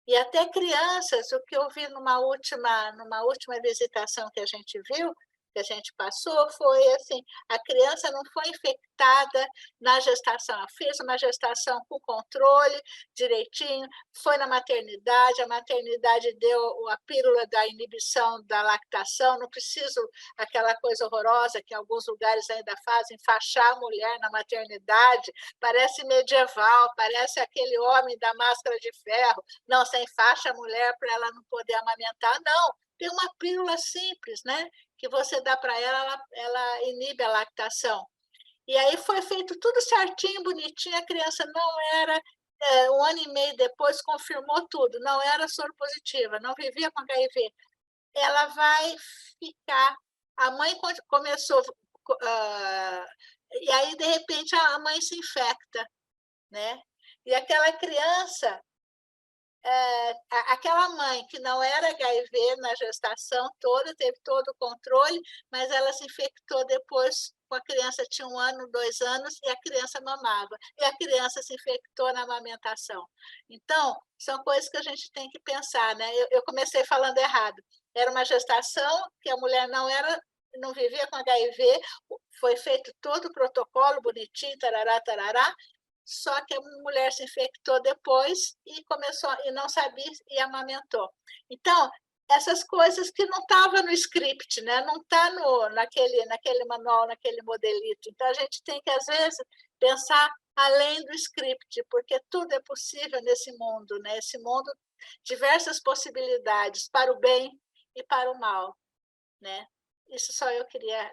E até crianças, o que eu vi numa última visitação que a gente viu, que a gente passou foi assim, a criança não foi infectada na gestação, ela fez uma gestação com controle direitinho, foi na maternidade, a maternidade deu a pílula da inibição da lactação, não preciso aquela coisa horrorosa que em alguns lugares ainda fazem, enfaixar a mulher na maternidade, parece medieval, parece aquele homem da máscara de ferro, não, você enfaixa a mulher para ela não poder amamentar, não, tem uma pílula simples, né? Que você dá para ela inibe a lactação. E aí foi feito tudo certinho, bonitinho, a criança não era, 1 ano e meio depois confirmou tudo, não era soropositiva, não vivia com HIV. Ela vai ficar, a mãe começou, e aí de repente a mãe se infecta, né? E aquela criança, aquela mãe que não era HIV na gestação toda, teve todo o controle, mas ela se infectou depois, a criança tinha 1 ano, 2 anos, e a criança mamava. E a criança se infectou na amamentação. Então, são coisas que a gente tem que pensar, né? Eu comecei falando errado. Era uma gestação que a mulher não vivia com HIV, foi feito todo o protocolo bonitinho, tarará, tarará, só que a mulher se infectou depois e começou e não sabia e amamentou. Então, essas coisas que não estavam no script, né? Não está naquele manual, naquele modelito. Então, a gente tem que, às vezes, pensar além do script, porque tudo é possível nesse mundo, né? Esse mundo, diversas possibilidades para o bem e para o mal, né? Isso só eu queria.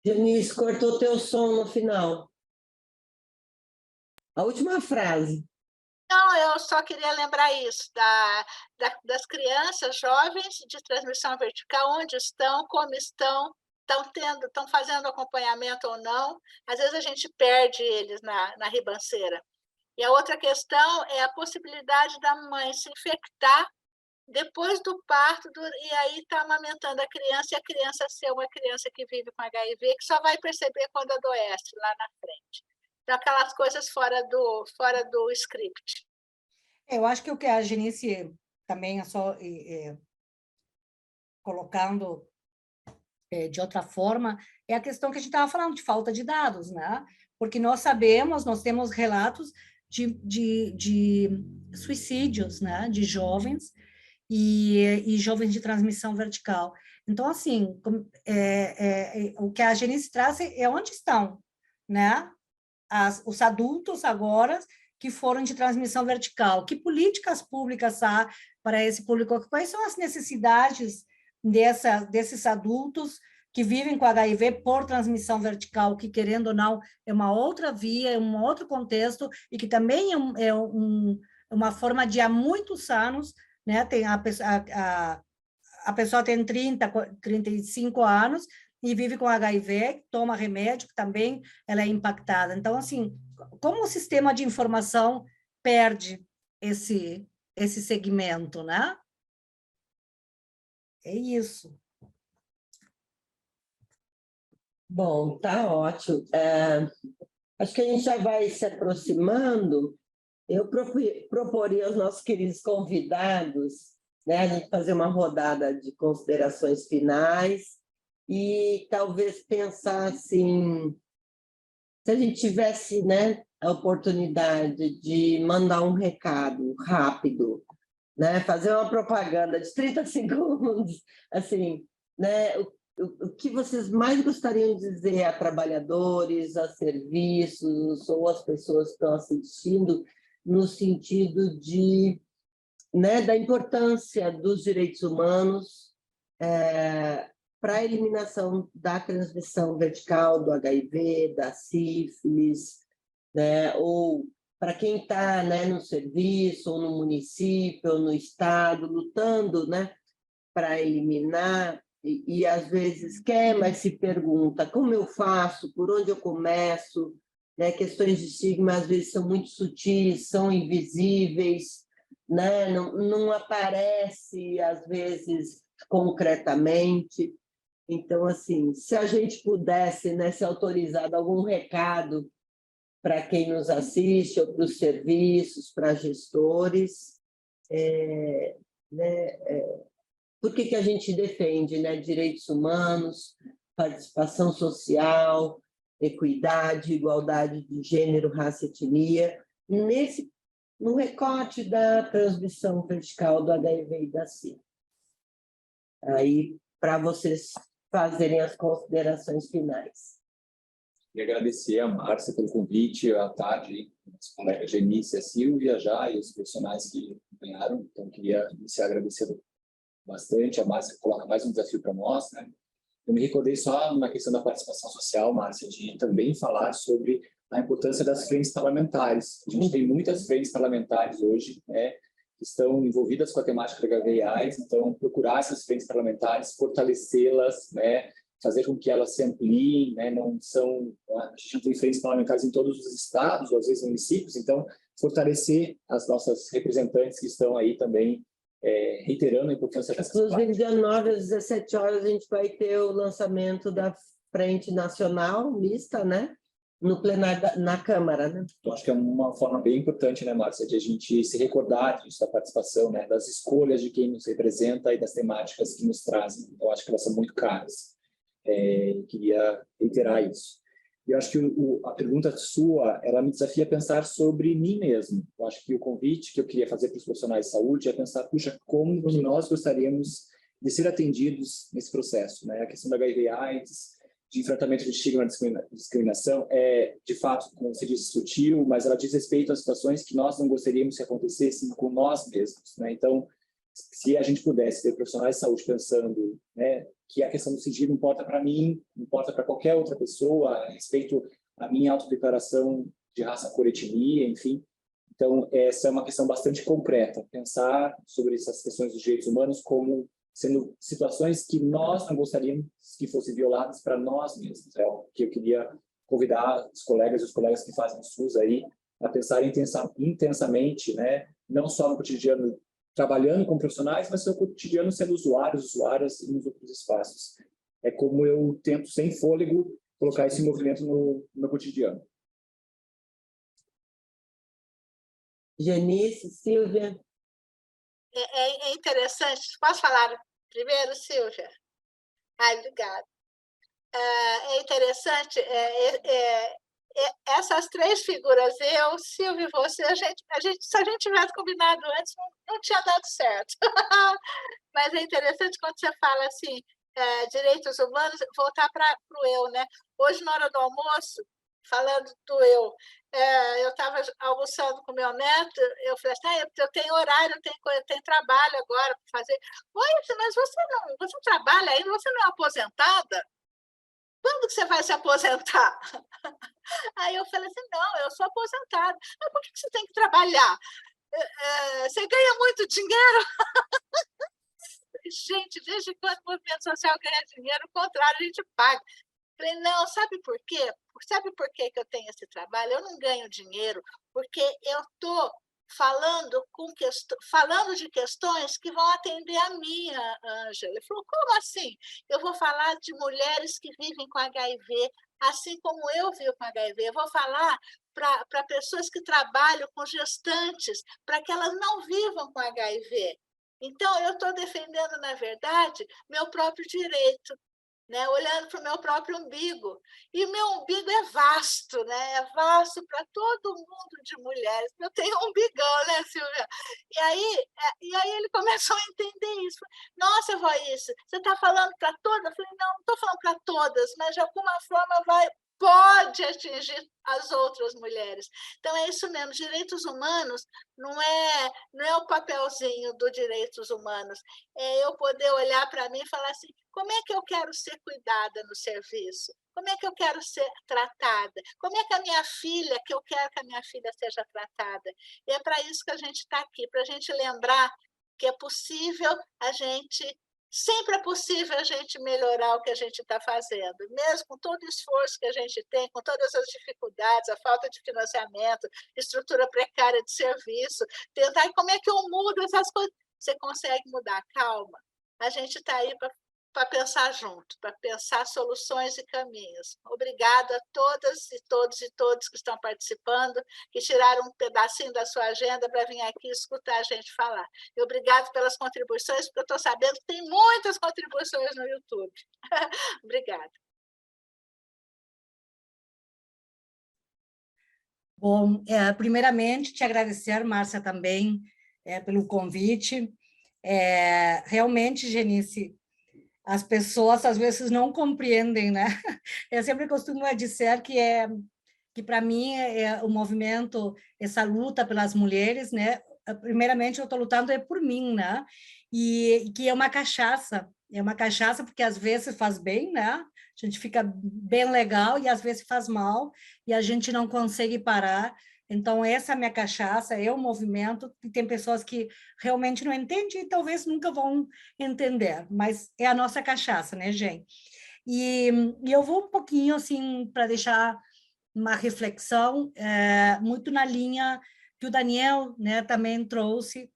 Denise, cortou teu som no final. A última frase. Não, eu só queria lembrar isso, das crianças jovens de transmissão vertical, onde estão, como estão fazendo acompanhamento ou não. Às vezes a gente perde eles na ribanceira. E a outra questão é a possibilidade da mãe se infectar depois do parto, e aí está amamentando a criança, e a criança ser uma criança que vive com HIV, que só vai perceber quando adoece lá na frente. Então, aquelas coisas fora do script. Eu acho que o que a Genice também é só colocando de outra forma, é a questão que a gente estava falando, de falta de dados, né? Porque nós temos relatos de suicídios, né? De jovens e jovens de transmissão vertical. Então, assim, o que a Genice traz é onde estão, né? Os adultos agora que foram de transmissão vertical. Que políticas públicas há para esse público? Quais são as necessidades desses adultos que vivem com HIV por transmissão vertical, que, querendo ou não, é uma outra via, é um outro contexto, e que também é uma forma de há muitos anos, né? A pessoa tem 35 anos e vive com HIV, toma remédio, que também ela é impactada. Então, assim, como o sistema de informação perde esse segmento, né? É isso. Bom, tá ótimo. Acho que a gente já vai se aproximando. Eu proporia aos nossos queridos convidados, né, a gente fazer uma rodada de considerações finais e talvez pensar assim, se a gente tivesse, né, a oportunidade de mandar um recado rápido, né, fazer uma propaganda de 30 segundos, assim, né, o que vocês mais gostariam de dizer a trabalhadores, a serviços ou às pessoas que estão assistindo, no sentido de, né, da importância dos direitos humanos para a eliminação da transmissão vertical do HIV, da sífilis, né, ou para quem está, né, no serviço, ou no município, ou no estado, lutando, né, para eliminar, e às vezes quer, mas se pergunta como eu faço, por onde eu começo, né? Questões de estigma às vezes são muito sutis, são invisíveis, né? Não aparece às vezes concretamente. Então, assim, se a gente pudesse, né, ser autorizado algum recado para quem nos assiste, ou para os serviços, para gestores, por que a gente defende, né, direitos humanos, participação social, equidade, igualdade de gênero, raça e etnia, no recorte da transmissão vertical do HIV e da SIDA. Aí, para vocês fazerem as considerações finais. Queria agradecer a Márcia pelo convite, à tarde, as colegas Genice e a Silvia já, e os profissionais que acompanharam. Então, queria iniciar agradecendo bastante. A Márcia coloca mais um desafio para nós, né? Eu me recordei só na questão da participação social, Márcia, de também falar sobre a importância das frentes parlamentares. A gente tem muitas frentes parlamentares hoje, né, que estão envolvidas com a temática da HIV e AIDS, então procurar essas frentes parlamentares, fortalecê-las, né, fazer com que elas se ampliem, né, a gente não tem frentes parlamentares em todos os estados, ou às vezes municípios, então fortalecer as nossas representantes que estão aí também, reiterando a importância dessas Inclusive, 19 às 17 horas, a gente vai ter o lançamento da Frente Nacional Mista, né? No plenário, na Câmara, né? Eu acho que é uma forma bem importante, né, Márcia, de a gente se recordar disso, da participação, né, das escolhas de quem nos representa e das temáticas que nos trazem. Eu acho que elas são muito caras. Queria reiterar isso. Eu acho que a pergunta sua, ela me desafia a pensar sobre mim mesmo. Eu acho que o convite que eu queria fazer para os profissionais de saúde é pensar, puxa, como nós gostaríamos de ser atendidos nesse processo, né? A questão da HIV/AIDS, de enfrentamento de estigma e discriminação, de fato, como você disse, sutil, mas ela diz respeito a situações que nós não gostaríamos que acontecessem com nós mesmos, né? Então, se a gente pudesse ter profissionais de saúde pensando, né, que a questão do sigilo importa para mim, importa para qualquer outra pessoa, a respeito à minha autodeclaração de raça, cor, etnia, enfim. Então, essa é uma questão bastante concreta, pensar sobre essas questões dos direitos humanos como sendo situações que nós não gostaríamos que fossem violadas para nós mesmos. É o que eu queria convidar os colegas e os colegas que fazem o SUS aí a pensar intensamente, né, não só no cotidiano trabalhando com profissionais, mas no cotidiano sendo usuários, usuárias e nos outros espaços. É como eu tento, sem fôlego, colocar esse movimento no meu cotidiano. Genice, Silvia. É interessante. Posso falar primeiro, Silvia? Ai, obrigada. É interessante, essas três figuras, eu, Silvia e você, se a gente tivesse combinado antes, não tinha dado certo. Mas é interessante quando você fala assim, direitos humanos, voltar para o eu, né? Hoje, na hora do almoço, falando do eu estava almoçando com meu neto, eu falei assim, eu tenho horário, eu tenho trabalho agora para fazer. Oi, mas você trabalha ainda, você não é aposentada? Quando que você vai se aposentar? Aí eu falei assim, não, eu sou aposentada. Mas por que você tem que trabalhar? Você ganha muito dinheiro? Gente, desde quando o movimento social ganha dinheiro, o contrário, a gente paga. Falei, não, sabe por quê? Sabe por que eu tenho esse trabalho? Eu não ganho dinheiro, porque eu estou falando de questões que vão atender a minha, Ângela. Ele falou, como assim? Eu vou falar de mulheres que vivem com HIV, assim como eu vivo com HIV. Eu vou falar para pessoas que trabalham com gestantes, para que elas não vivam com HIV. Então, eu estou defendendo, na verdade, meu próprio direito, né? Olhando para o meu próprio umbigo. E o meu umbigo é vasto, né? É vasto para todo mundo de mulheres. Eu tenho um umbigão, né, Silvia? E aí ele começou a entender isso. Nossa, Voice, você está falando para todas? Eu falei, não estou falando para todas, mas de alguma forma pode atingir as outras mulheres. Então, é isso mesmo, direitos humanos não é o papelzinho do direitos humanos, é eu poder olhar para mim e falar assim, como é que eu quero ser cuidada no serviço? Como é que eu quero ser tratada? Como é que que eu quero que a minha filha seja tratada? E é para isso que a gente está aqui, para a gente lembrar que é possível sempre é possível a gente melhorar o que a gente está fazendo, mesmo com todo o esforço que a gente tem, com todas as dificuldades, a falta de financiamento, estrutura precária de serviço, tentar como é que eu mudo essas coisas. Você consegue mudar, calma. A gente está aí para para pensar junto, para pensar soluções e caminhos. Obrigada a todas e todos que estão participando, que tiraram um pedacinho da sua agenda para vir aqui escutar a gente falar. E obrigado pelas contribuições, porque eu estou sabendo que tem muitas contribuições no YouTube. Obrigada. Bom, primeiramente, te agradecer, Márcia, também, pelo convite. Realmente, Genice, as pessoas às vezes não compreendem, né? Eu sempre costumo dizer que para mim o movimento, essa luta pelas mulheres, né? Primeiramente eu estou lutando por mim, né? E que é uma cachaça porque às vezes faz bem, né? A gente fica bem legal e às vezes faz mal e a gente não consegue parar. Então, essa é a minha cachaça, é o movimento, e tem pessoas que realmente não entendem e talvez nunca vão entender, mas é a nossa cachaça, né, gente? E eu vou um pouquinho, assim, para deixar uma reflexão, muito na linha que o Daniel, né, também trouxe,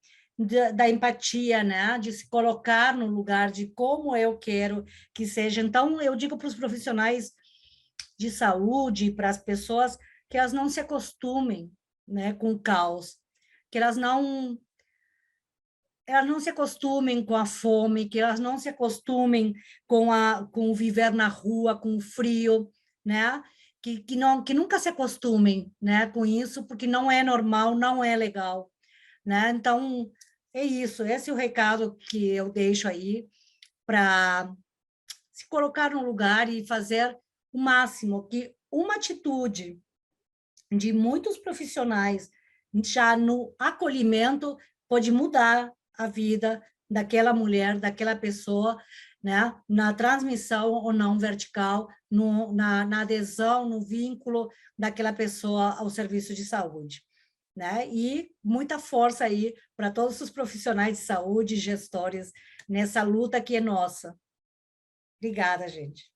da empatia, né, de se colocar no lugar de como eu quero que seja. Então, eu digo para os profissionais de saúde, para as pessoas, que elas não se acostumem, né, com o caos, que elas não se acostumem com a fome, que elas não se acostumem com o viver na rua, com o frio, né? Que nunca se acostumem, né, com isso, porque não é normal, não é legal, né? Então, é isso, esse é o recado que eu deixo aí para se colocar no lugar e fazer o máximo, que uma atitude de muitos profissionais já no acolhimento pode mudar a vida daquela mulher, daquela pessoa, né? Na transmissão ou não vertical, na adesão, no vínculo daquela pessoa ao serviço de saúde. Né? E muita força aí para todos os profissionais de saúde, gestores, nessa luta que é nossa. Obrigada, gente.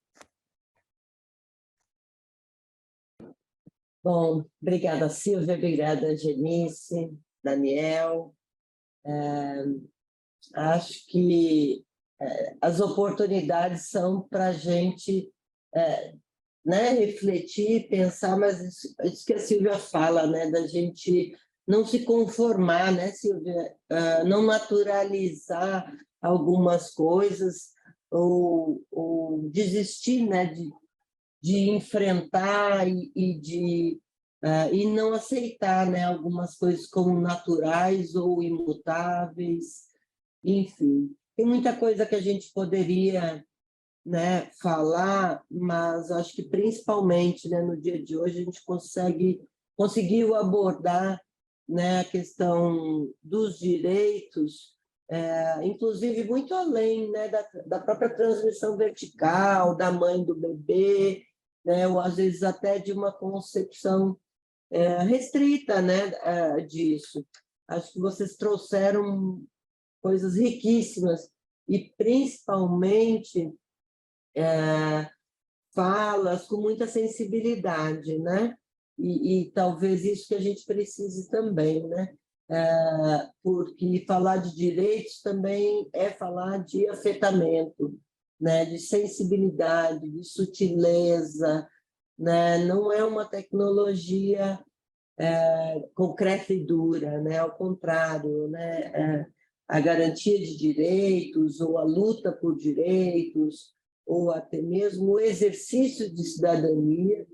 Bom, obrigada, Silvia, obrigada, Genice, Daniel. Acho que as oportunidades são para a gente né, refletir, pensar, mas isso que a Silvia fala, né, da gente não se conformar, né, Silvia? Não naturalizar algumas coisas ou desistir, né, de enfrentar e não aceitar, né, algumas coisas como naturais ou imutáveis, enfim. Tem muita coisa que a gente poderia, né, falar, mas acho que principalmente, né, no dia de hoje a gente conseguiu abordar, né, a questão dos direitos, inclusive muito além, né, da própria transmissão vertical, da mãe do bebê, né, ou às vezes até de uma concepção restrita, né, disso. Acho que vocês trouxeram coisas riquíssimas e principalmente falas com muita sensibilidade, né? E talvez isso que a gente precise também, né? Porque falar de direitos também é falar de afetamento, né? De sensibilidade, de sutileza, né? Não é uma tecnologia concreta e dura, né? Ao contrário, né? A garantia de direitos ou a luta por direitos ou até mesmo o exercício de cidadania,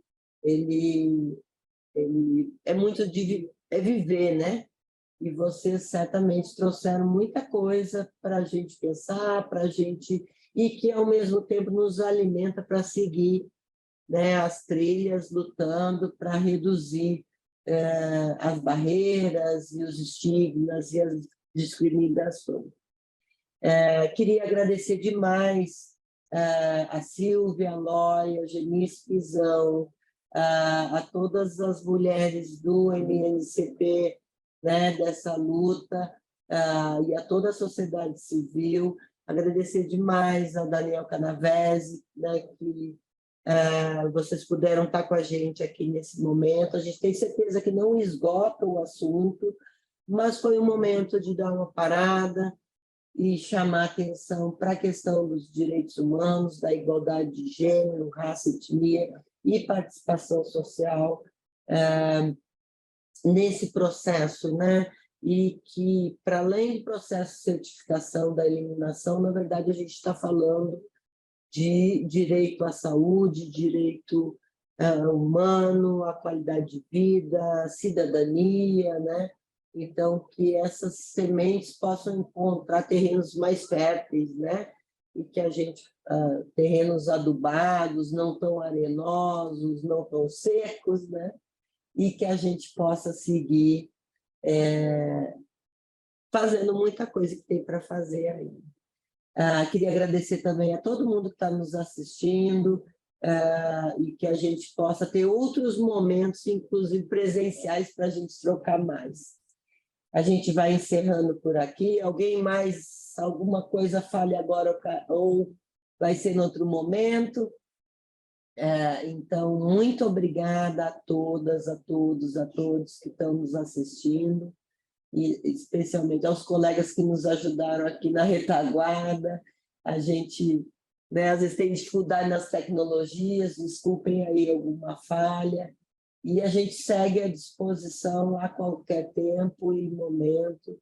ele é muito de viver, né? E vocês certamente trouxeram muita coisa para a gente pensar, para a gente, e que ao mesmo tempo nos alimenta para seguir, né, as trilhas, lutando para reduzir as barreiras e os estigmas e as discriminações. Queria agradecer demais a Silvia, a Lóia, a Genice Pizão, a todas as mulheres do MNCP, né, dessa luta, e a toda a sociedade civil. Agradecer demais ao Daniel Canavese, né, que vocês puderam estar com a gente aqui nesse momento. A gente tem certeza que não esgota o assunto, mas foi um momento de dar uma parada, e chamar atenção para a questão dos direitos humanos, da igualdade de gênero, raça, etnia e participação social nesse processo, né? E que, para além do processo de certificação da eliminação, na verdade, a gente está falando de direito à saúde, direito humano, à qualidade de vida, cidadania, né? Então, que essas sementes possam encontrar terrenos mais férteis, né? E que a gente, terrenos adubados, não tão arenosos, não tão secos, né? E que a gente possa seguir fazendo muita coisa que tem para fazer aí. Queria agradecer também a todo mundo que está nos assistindo, e que a gente possa ter outros momentos, inclusive presenciais, para a gente trocar mais. A gente vai encerrando por aqui. Alguém mais, alguma coisa fale agora ou vai ser em outro momento? Então, muito obrigada a todas, a todos que estão nos assistindo, e especialmente aos colegas que nos ajudaram aqui na retaguarda. A gente, né, às vezes tem dificuldade nas tecnologias, desculpem aí alguma falha, e a gente segue à disposição a qualquer tempo e momento